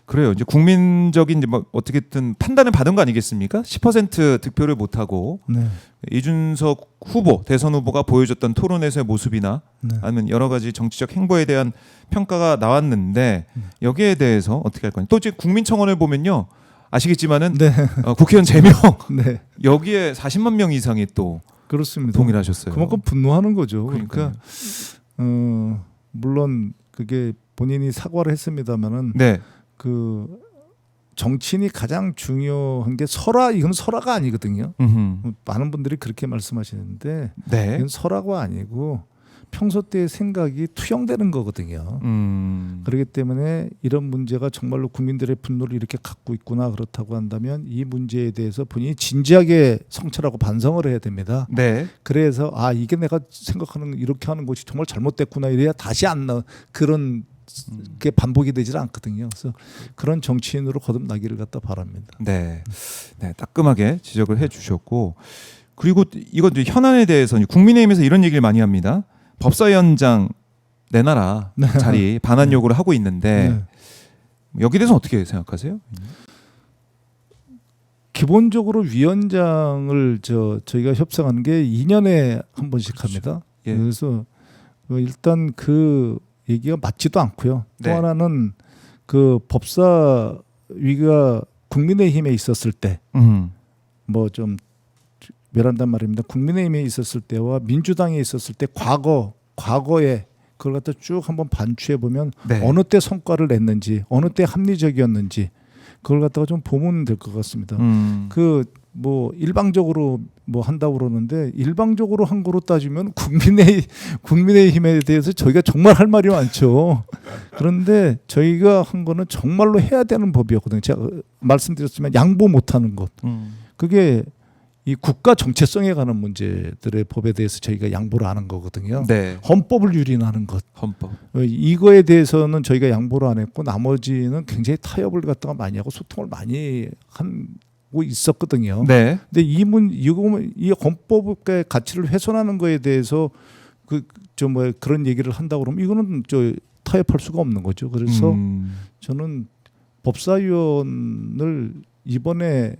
Speaker 1: 그래요. 이제 국민적인 이제 뭐 어떻게든 판단을 받은 거 아니겠습니까? 10% 득표를 못 하고
Speaker 2: 네.
Speaker 1: 이준석 후보 대선 후보가 보여줬던 토론에서의 모습이나
Speaker 2: 네.
Speaker 1: 아니면 여러 가지 정치적 행보에 대한 평가가 나왔는데 여기에 대해서 어떻게 할 거냐. 또 이제 국민청원을 보면요. 아시겠지만은
Speaker 2: 네.
Speaker 1: 국회의원 3명
Speaker 2: 네.
Speaker 1: 여기에 40만 명 이상이 또
Speaker 2: 그렇습니다.
Speaker 1: 동의를 하셨어요.
Speaker 2: 그만큼 분노하는 거죠.
Speaker 1: 그러니까요.
Speaker 2: 그러니까 물론 그게 본인이 사과를 했습니다만은
Speaker 1: 네.
Speaker 2: 그 정치인이 가장 중요한 게 이건 설화가 아니거든요.
Speaker 1: 음흠.
Speaker 2: 많은 분들이 그렇게 말씀하시는데
Speaker 1: 네.
Speaker 2: 이건 설화가 아니고 평소 때의 생각이 투영되는 거거든요. 그렇기 때문에 이런 문제가 정말로 국민들의 분노를 이렇게 갖고 있구나 그렇다고 한다면 이 문제에 대해서 본인이 진지하게 성찰하고 반성을 해야 됩니다.
Speaker 1: 네.
Speaker 2: 그래서 이게 내가 생각하는 이렇게 하는 것이 정말 잘못됐구나 이래야 다시 안 나 그런 게 반복이 되질 않거든요. 그래서 그런 정치인으로 거듭나기를 갖다 바랍니다.
Speaker 1: 네. 네, 따끔하게 지적을 해 주셨고 그리고 이거 현안에 대해서 국민의힘에서 이런 얘기를 많이 합니다. 법사위원장 내놔라 자리 반환 요구를 하고 있는데 여기에 대해서 어떻게 생각하세요?
Speaker 2: 기본적으로 위원장을 저희가 협상하는 게 2년에 한 번씩
Speaker 1: 그렇죠.
Speaker 2: 합니다.
Speaker 1: 예.
Speaker 2: 그래서 일단 그 얘기가 맞지도 않고요.
Speaker 1: 네.
Speaker 2: 또 하나는 그 법사위가 국민의힘에 있었을 때 뭐 좀 멸한단 말입니다. 국민의힘에 있었을 때와 민주당에 있었을 때 과거에 그걸 갖다 쭉 한번 반추해 보면
Speaker 1: 네.
Speaker 2: 어느 때 성과를 냈는지 어느 때 합리적이었는지 그걸 갖다가 좀 보면 될 것 같습니다. 그 뭐 일방적으로 뭐 한다고 그러는데 일방적으로 한 거로 따지면 국민의힘에 대해서 저희가 정말 할 말이 많죠. 그런데 저희가 한 거는 정말로 해야 되는 법이었거든요. 제가 말씀드렸지만 양보 못하는 것. 그게 이 국가 정체성에 관한 문제들의 법에 대해서 저희가 양보를 하는 거거든요.
Speaker 1: 네.
Speaker 2: 헌법을 유린하는 것.
Speaker 1: 헌법.
Speaker 2: 이거에 대해서는 저희가 양보를 안 했고 나머지는 굉장히 타협을 갖다가 많이 하고 소통을 많이 하고 있었거든요.
Speaker 1: 네.
Speaker 2: 근데 이 헌법의 가치를 훼손하는 거에 대해서 뭐 그런 얘기를 한다 그러면 이거는 저 타협할 수가 없는 거죠. 그래서 저는 법사위원을 이번에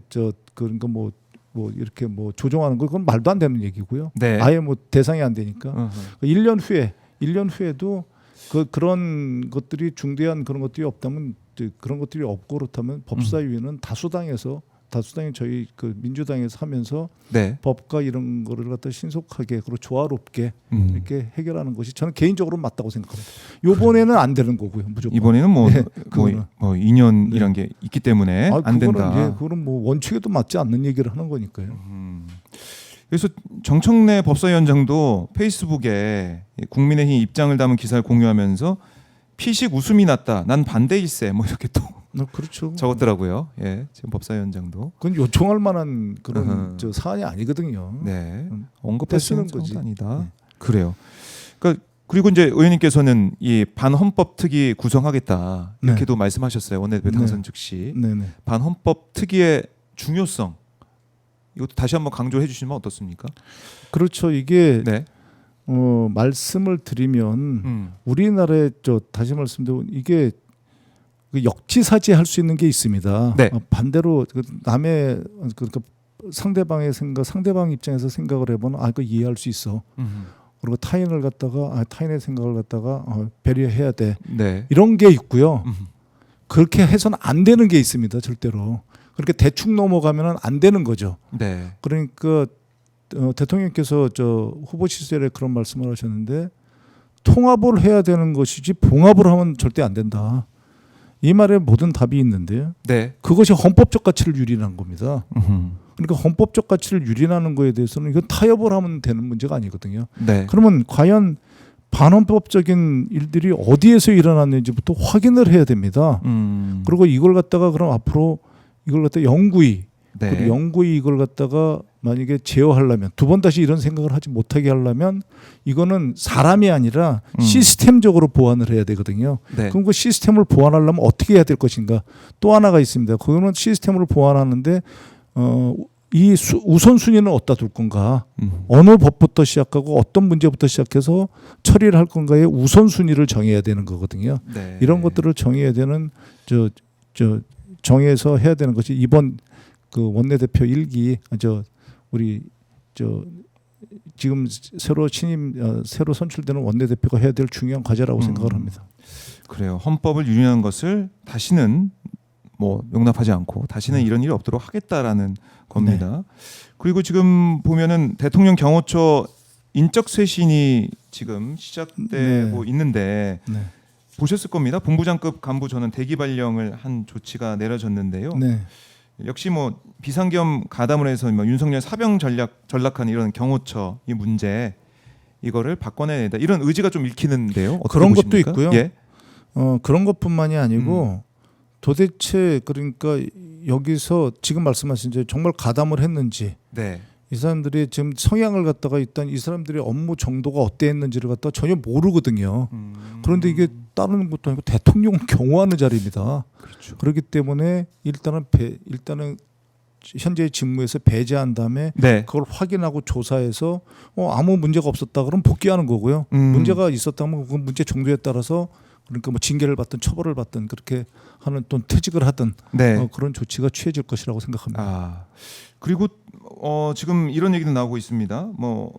Speaker 2: 저 그러니까 뭐 이렇게 뭐 조정하는 거 그건 말도 안 되는 얘기고요.
Speaker 1: 네.
Speaker 2: 아예 뭐 대상이 안 되니까.
Speaker 1: 어허.
Speaker 2: 1년 후에도 그런 것들이 중대한 그런 것들이 없다면 그런 것들이 없고 그렇다면 법사위는 다수당이 저희 그 민주당에서 하면서
Speaker 1: 네.
Speaker 2: 법과 이런 거를 갖다 신속하게 그리고 조화롭게 이렇게 해결하는 것이 저는 개인적으로 맞다고 생각합니다. 이번에는 안 되는 거고요, 무조건.
Speaker 1: 이번에는 뭐
Speaker 2: 네, 그거는.
Speaker 1: 2년이란 게 있기 때문에 안 된다.
Speaker 2: 그거는 뭐 원칙에도 맞지 않는 얘기를 하는 거니까요.
Speaker 1: 그래서 정청래 법사위원장도 페이스북에 국민의힘 입장을 담은 기사를 공유하면서 피식 웃음이 났다. 난 반대일세. 뭐 이렇게 또
Speaker 2: 그렇죠.
Speaker 1: 적었더라고요. 예, 지금 법사위원장도.
Speaker 2: 그건 요청할 만한 그런
Speaker 1: 어허.
Speaker 2: 저 사안이 아니거든요.
Speaker 1: 네, 언급할 수 있는
Speaker 2: 거지.
Speaker 1: 정도 아니다.
Speaker 2: 네.
Speaker 1: 그래요. 그러니까 그리고 이제 의원님께서는 이 반헌법 특위 구성하겠다 이렇게도 말씀하셨어요. 원내대표 당선 즉시
Speaker 2: 네네.
Speaker 1: 반헌법 특위의 중요성 이것도 다시 한번 강조해 주시면 어떻습니까?
Speaker 2: 그렇죠. 이게
Speaker 1: 네.
Speaker 2: 말씀을 드리면 우리나라에 다시 말씀드리면 이게 그 역지사지할 수 있는 게 있습니다.
Speaker 1: 네.
Speaker 2: 반대로 남의 그러니까 상대방 입장에서 생각을 해보면 그거 이해할 수 있어. 그리고 타인을 갖다가 타인의 생각을 갖다가 배려해야 돼.
Speaker 1: 네.
Speaker 2: 이런 게 있고요. 그렇게 해서는 안 되는 게 있습니다. 절대로. 그렇게 대충 넘어가면 안 되는 거죠.
Speaker 1: 네.
Speaker 2: 그러니까 대통령께서 후보 시절에 그런 말씀을 하셨는데 통합을 해야 되는 것이지 봉합을 하면 절대 안 된다. 이 말에 모든 답이 있는데요.
Speaker 1: 네.
Speaker 2: 그것이 헌법적 가치를 유린한 겁니다. 그러니까 헌법적 가치를 유린하는 거에 대해서는 이건 타협을 하면 되는 문제가 아니거든요.
Speaker 1: 네.
Speaker 2: 그러면 과연 반헌법적인 일들이 어디에서 일어났는지부터 확인을 해야 됩니다. 그리고 이걸 갖다가 그럼 앞으로 이걸 갖다 영구히
Speaker 1: 네.
Speaker 2: 그리고 영구히 이걸 갖다가 만약에 제어하려면 두 번 다시 이런 생각을 하지 못하게 하려면 이거는 사람이 아니라 시스템적으로 보완을 해야 되거든요.
Speaker 1: 네.
Speaker 2: 그럼 그 시스템을 보완하려면 어떻게 해야 될 것인가? 또 하나가 있습니다. 그거는 시스템을 보완하는데 이 우선순위는 어디다 둘 건가? 어느 법부터 시작하고 어떤 문제부터 시작해서 처리를 할 건가의 우선순위를 정해야 되는 거거든요.
Speaker 1: 네.
Speaker 2: 이런 것들을 정해야 되는 정해서 해야 되는 것이 이번 그 원내대표 일기 우리 지금 새로 선출되는 원내대표가 해야 될 중요한 과제라고 생각을 합니다.
Speaker 1: 그래요. 헌법을 유린하는 것을 다시는 뭐 용납하지 않고 다시는 이런 일이 없도록 하겠다라는 겁니다. 그리고 지금 보면은 대통령 경호처 인적 쇄신이 지금 시작되고 있는데 보셨을 겁니다. 본부장급 간부 저는 대기 발령을 한 조치가 내려졌는데요. 역시 뭐 비상겸 가담을 해서 뭐 윤석열 사병 전락한 이런 경호처 이 문제 이거를 바꿔내야 된다. 이런 의지가 좀 읽히는데요.
Speaker 2: 그런 것도
Speaker 1: 보십니까?
Speaker 2: 있고요.
Speaker 1: 예.
Speaker 2: 그런 것뿐만이 아니고 도대체 그러니까 여기서 지금 말씀하신 게 정말 가담을 했는지
Speaker 1: 네.
Speaker 2: 이 사람들이 지금 성향을 갖다가 일단 이 사람들의 업무 정도가 어땠는지를 갖다가 전혀 모르거든요. 그런데 이게 다른 것도 아니고 대통령을 경호하는 자리입니다.
Speaker 1: 그렇죠.
Speaker 2: 그렇기 때문에 일단은 현재 직무에서 배제한 다음에
Speaker 1: 네.
Speaker 2: 그걸 확인하고 조사해서 아무 문제가 없었다 그러면 복귀하는 거고요. 문제가 있었다면 그 문제 정도에 따라서 그러니까 뭐 징계를 받든 처벌을 받든 그렇게 하는 또 퇴직을 하든
Speaker 1: 네.
Speaker 2: 그런 조치가 취해질 것이라고 생각합니다.
Speaker 1: 그리고 지금 이런 얘기도 나오고 있습니다. 뭐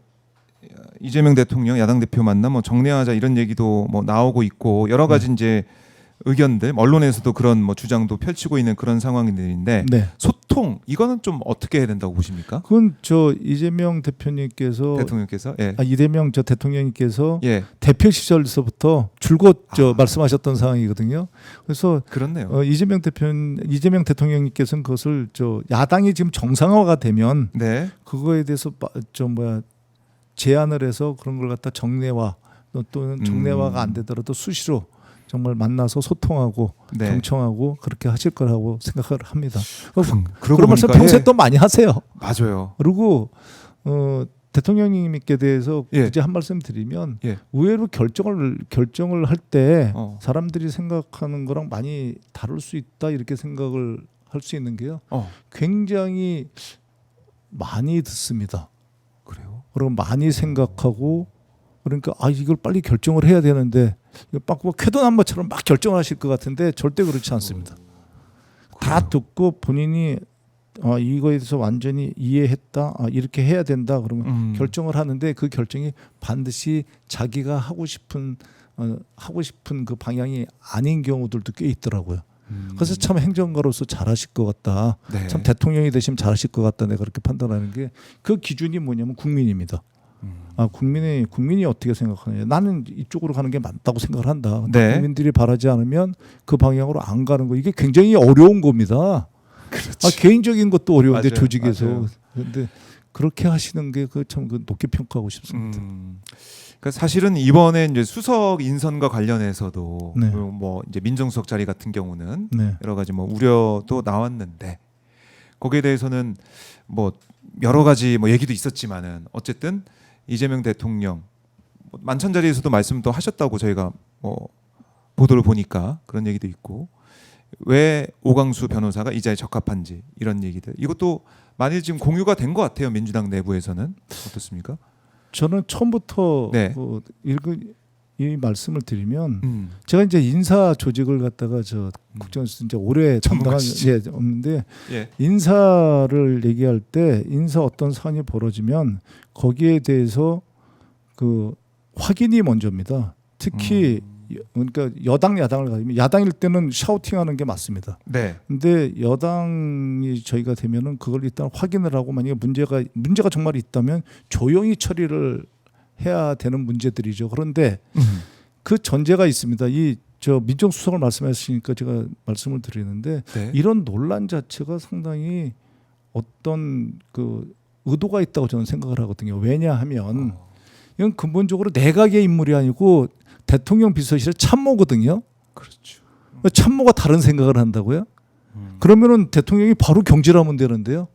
Speaker 1: 이재명 대통령 야당 대표 만나 뭐 정례하자 이런 얘기도 뭐 나오고 있고 여러 가지 이제 의견들 언론에서도 그런 뭐 주장도 펼치고 있는 그런 상황인데 소통 이거는 좀 어떻게 해야 된다고 보십니까?
Speaker 2: 그건 이재명 대표님께서
Speaker 1: 대통령께서
Speaker 2: 이재명 대통령님께서
Speaker 1: 예.
Speaker 2: 대표 시절에서부터 줄곧 말씀하셨던 상황이거든요. 그래서
Speaker 1: 그렇네요.
Speaker 2: 이재명 대통령님께서는 그것을 야당이 지금 정상화가 되면
Speaker 1: 네.
Speaker 2: 그거에 대해서 제안을 해서 그런 걸 갖다 정례화 또는 정례화가 안 되더라도 수시로 정말 만나서 소통하고 경청하고 그렇게 하실 거라고 생각을 합니다. 그런 말씀 평소에 또 많이 하세요.
Speaker 1: 맞아요.
Speaker 2: 그리고 대통령님께 대해서 굳이 한 말씀 드리면 의외로 결정을 할 때 사람들이 생각하는 거랑 많이 다를 수 있다 이렇게 생각을 할 수 있는 게요. 굉장히 많이 듣습니다.
Speaker 1: 그래요?
Speaker 2: 그리고 많이 생각하고 그러니까 이걸 빨리 결정을 해야 되는데 막 쾌도난무처럼 막 결정을 하실 것 같은데 절대 그렇지 않습니다. 다 듣고 본인이 이거에 대해서 완전히 이해했다. 이렇게 해야 된다. 그러면 결정을 하는데 그 결정이 반드시 자기가 하고 싶은 그 방향이 아닌 경우들도 꽤 있더라고요. 그래서 참 행정가로서 잘하실 것 같다.
Speaker 1: 네.
Speaker 2: 참 대통령이 되시면 잘하실 것 같다. 내가 그렇게 판단하는 게 그 기준이 뭐냐면 국민입니다. 국민이 어떻게 생각하느냐. 나는 이쪽으로 가는 게 맞다고 생각을 한다. 근데
Speaker 1: 네.
Speaker 2: 국민들이 바라지 않으면 그 방향으로 안 가는 거 이게 굉장히 어려운 겁니다.
Speaker 1: 그렇지.
Speaker 2: 개인적인 것도 어려운데
Speaker 1: 맞아요.
Speaker 2: 조직에서
Speaker 1: 맞아요.
Speaker 2: 그런데 그렇게 하시는 게 참 높게 평가하고 싶습니다.
Speaker 1: 그러니까 사실은 이번에 이제 수석 인선과 관련해서도
Speaker 2: 네.
Speaker 1: 뭐 이제 민정수석 자리 같은 경우는
Speaker 2: 네.
Speaker 1: 여러 가지 뭐 우려도 나왔는데 거기에 대해서는 뭐 여러 가지 뭐 얘기도 있었지만은 어쨌든 이재명 대통령 뭐 만찬자리에서도 말씀도 하셨다고 저희가 뭐 보도를 보니까 그런 얘기도 있고 왜 오광수 변호사가 이 자리에 적합한지 이런 얘기들 이것도 많이 지금 공유가 된 것 같아요. 민주당 내부에서는 어떻습니까?
Speaker 2: 저는 처음부터
Speaker 1: 네.
Speaker 2: 이 말씀을 드리면 제가 이제 인사 조직을 갖다가 국정에서 이제 오래 담당한
Speaker 1: 전문가시죠.
Speaker 2: 없는데
Speaker 1: 예.
Speaker 2: 인사를 얘기할 때 인사 어떤 사안이 벌어지면 거기에 대해서 그 확인이 먼저입니다. 특히 그러니까 여당 야당을 가지면 야당일 때는 샤우팅하는 게 맞습니다.
Speaker 1: 네.
Speaker 2: 근데 여당이 저희가 되면은 그걸 일단 확인을 하고 만약에 문제가 정말 있다면 조용히 처리를 해야 되는 문제들이죠. 그런데 그 전제가 있습니다. 민정수석을 말씀하시니까 제가 말씀을 드리는데
Speaker 1: 네.
Speaker 2: 이런 논란 자체가 상당히 어떤 그 의도가 있다고 저는 생각을 하거든요. 왜냐하면 이건 근본적으로 내각의 인물이 아니고 대통령 비서실의 참모거든요.
Speaker 1: 그렇죠.
Speaker 2: 참모가 다른 생각을 한다고요? 그러면은 대통령이 바로 경질하면 되는데요.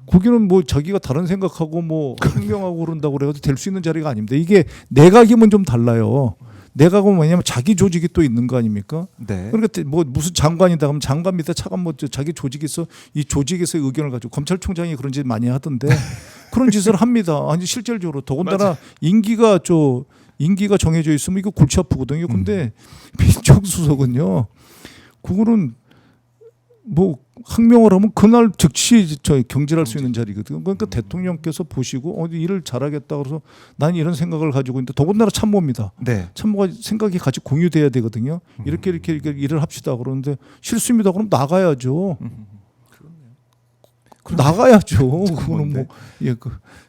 Speaker 2: 거기는 뭐 자기가 다른 생각하고 뭐 항명하고 그런다고 그래가지고 될 수 있는 자리가 아닙니다. 이게 내각이면 좀 달라요. 내각은 뭐냐면 자기 조직이 또 있는 거 아닙니까?
Speaker 1: 네.
Speaker 2: 그러니까 뭐 무슨 장관이다 그러면 장관 밑에 차관 뭐 자기 조직이 있어 이 조직에서의 의견을 가지고 검찰총장이 그런 짓 많이 하던데 그런 짓을 합니다. 아니 실질적으로 더군다나 임기가 정해져 있으면 이거 골치 아프거든요. 근데 민정수석은요, 그거는 뭐 항명을 하면 그날 즉시 경질할 수 있는 자리거든요. 그러니까 대통령께서 보시고 일을 잘하겠다 그래서 난 이런 생각을 가지고 있는데 더군다나 참모입니다.
Speaker 1: 네.
Speaker 2: 참모가 생각이 같이 공유돼야 되거든요. 이렇게 일을 합시다 그러는데 싫습니다. 그럼 나가야죠. 나가야죠. 그거는 뭐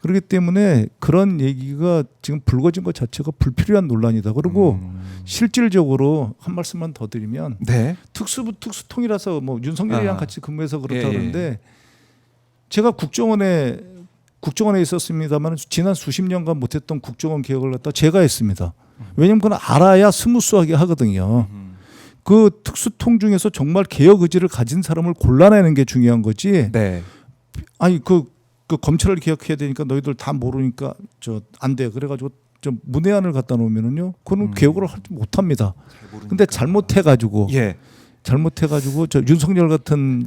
Speaker 2: 그렇기 때문에 그런 얘기가 지금 불거진 것 자체가 불필요한 논란이다. 그리고 실질적으로 한 말씀만 더 드리면
Speaker 1: 네.
Speaker 2: 특수통이라서 뭐 윤석열이랑 같이 근무해서 그렇다
Speaker 1: 예, 예.
Speaker 2: 그러는데 제가 국정원에 있었습니다만 지난 수십 년간 못했던 국정원 개혁을 갖다 제가 했습니다. 왜냐하면 그건 알아야 스무스하게 하거든요. 그 특수통 중에서 정말 개혁 의지를 가진 사람을 골라내는 게 중요한 거지.
Speaker 1: 네.
Speaker 2: 아니 그 검찰을 개혁해야 되니까 너희들 다 모르니까 안 돼. 그래가지고 좀 문외한을 갖다 놓으면은요, 그거는 개혁을 못합니다. 근데 잘못해가지고 저 윤석열 같은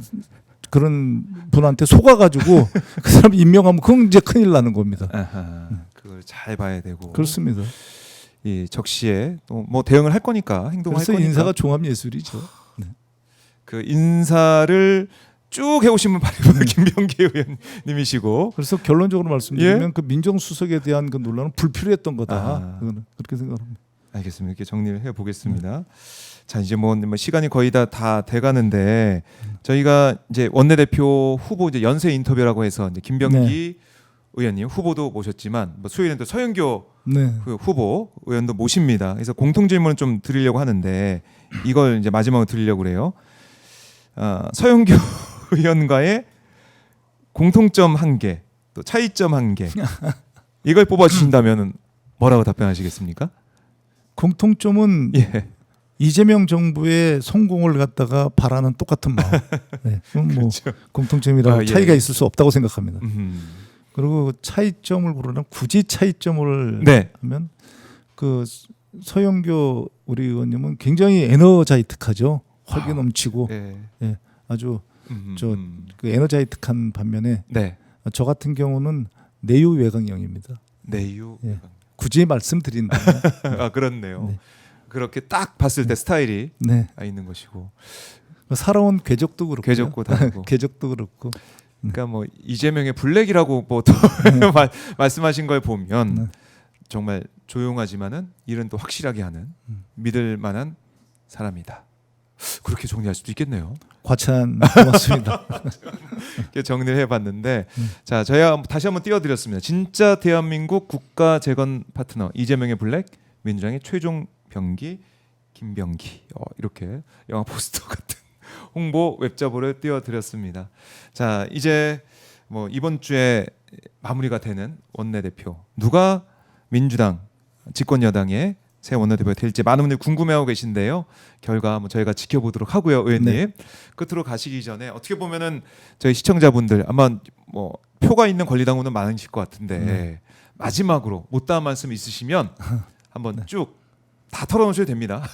Speaker 2: 그런 분한테 속아가지고 그 사람 임명하면 그건 이제 큰일 나는 겁니다.
Speaker 1: 그걸 잘 봐야 되고.
Speaker 2: 그렇습니다.
Speaker 1: 적시에 또 뭐 대응을 할 거니까 행동할
Speaker 2: 그래서
Speaker 1: 거니까.
Speaker 2: 인사가 종합 예술이죠.
Speaker 1: 그 인사를 쭉 해오신 분 바로 김병기 의원님이시고.
Speaker 2: 그래서 결론적으로 말씀드리면 그 민정수석에 대한 그 논란은 불필요했던 거다. 그거는 그렇게 생각합니다.
Speaker 1: 알겠습니다. 이렇게 정리를 해 보겠습니다. 자, 이제 뭐 시간이 거의 다 돼가는데 저희가 이제 원내대표 후보 이제 연쇄 인터뷰라고 해서 이제 김병기 의원님 후보도 모셨지만 뭐 수요일에는 또 서영교 그 후보 의원도 모십니다. 그래서 공통 질문을 좀 드리려고 하는데 이걸 이제 마지막으로 드리려고 그래요. 서영교 의원과의 공통점 1개, 또 차이점 1개 이걸 뽑아주신다면 뭐라고 답변하시겠습니까?
Speaker 2: 공통점은 이재명 정부의 성공을 갖다가 바라는 똑같은 마음. 그건 뭐 공통점이라 차이가 있을 수 없다고 생각합니다. 그리고 차이점을 부르면 굳이 차이점을 하면 그 서영교 우리 의원님은 굉장히 에너자이틱하죠. 활기 넘치고 아주 그 에너자이틱한 반면에 저 같은 경우는 내유외강형입니다.
Speaker 1: 내유.
Speaker 2: 예. 굳이 말씀드린다면
Speaker 1: 아 그렇네요.
Speaker 2: 네.
Speaker 1: 그렇게 딱 봤을 때 스타일이
Speaker 2: 네.
Speaker 1: 있는 것이고
Speaker 2: 살아온 궤적도 그렇고
Speaker 1: 궤적고 다르고.
Speaker 2: 궤적도 그렇고
Speaker 1: 그러니까 뭐 이재명의 블랙이라고 뭐 또 말씀하신 걸 보면
Speaker 2: 네.
Speaker 1: 정말 조용하지만은 일은 또 확실하게 하는 믿을 만한 사람이다. 그렇게 정리할 수도 있겠네요.
Speaker 2: 과찬 고맙습니다.
Speaker 1: 이렇게 정리를 해봤는데 자 저희가 다시 한번 띄워드렸습니다. 진짜 대한민국 국가 재건 파트너 이재명의 블랙, 민주당의 최종 병기 김병기 이렇게 영화 포스터 같은 홍보 웹자보를 띄워드렸습니다. 자 이제 뭐 이번 주에 마무리가 되는 원내대표 누가 민주당 집권 여당의 새 원내대표가 될지 많은 분들이 궁금해하고 계신데요. 결과 한번 저희가 지켜보도록 하고요, 의원님.
Speaker 2: 네.
Speaker 1: 끝으로 가시기 전에 어떻게 보면은 저희 시청자분들 아마 뭐 표가 있는 권리당원은 많으실 것 같은데 마지막으로 못다한 말씀 있으시면 한번 쭉 다 털어놓으셔도 됩니다.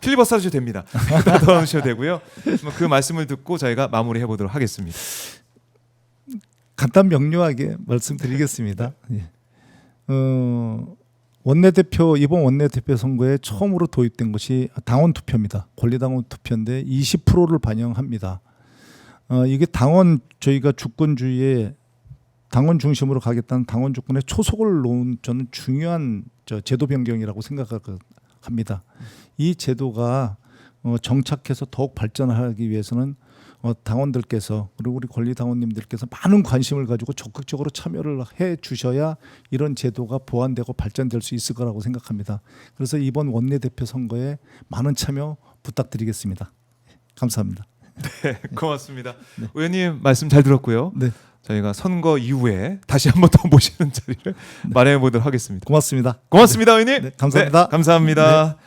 Speaker 1: 필리버스터 하셔도 됩니다. 다 털어놓으셔도 되고요. 그 말씀을 듣고 저희가 마무리해 보도록 하겠습니다.
Speaker 2: 간단 명료하게 말씀드리겠습니다. 예. 원내대표 이번 원내대표 선거에 처음으로 도입된 것이 당원 투표입니다. 권리당원 투표인데 20%를 반영합니다. 이게 당원 저희가 주권주의에 당원 중심으로 가겠다는 당원 주권의 초석을 놓은 저는 중요한 제도 변경이라고 생각합니다. 이 제도가 정착해서 더욱 발전하기 위해서는 당원들께서 그리고 우리 권리 당원님들께서 많은 관심을 가지고 적극적으로 참여를 해 주셔야 이런 제도가 보완되고 발전될 수 있을 거라고 생각합니다. 그래서 이번 원내대표 선거에 많은 참여 부탁드리겠습니다. 감사합니다.
Speaker 1: 네, 고맙습니다. 의원님 말씀 잘 들었고요.
Speaker 2: 네,
Speaker 1: 저희가 선거 이후에 다시 한번 더 모시는 자리를 마련해 보도록 하겠습니다.
Speaker 2: 고맙습니다.
Speaker 1: 고맙습니다, 의원님.
Speaker 2: 네, 감사합니다.
Speaker 1: 네, 감사합니다.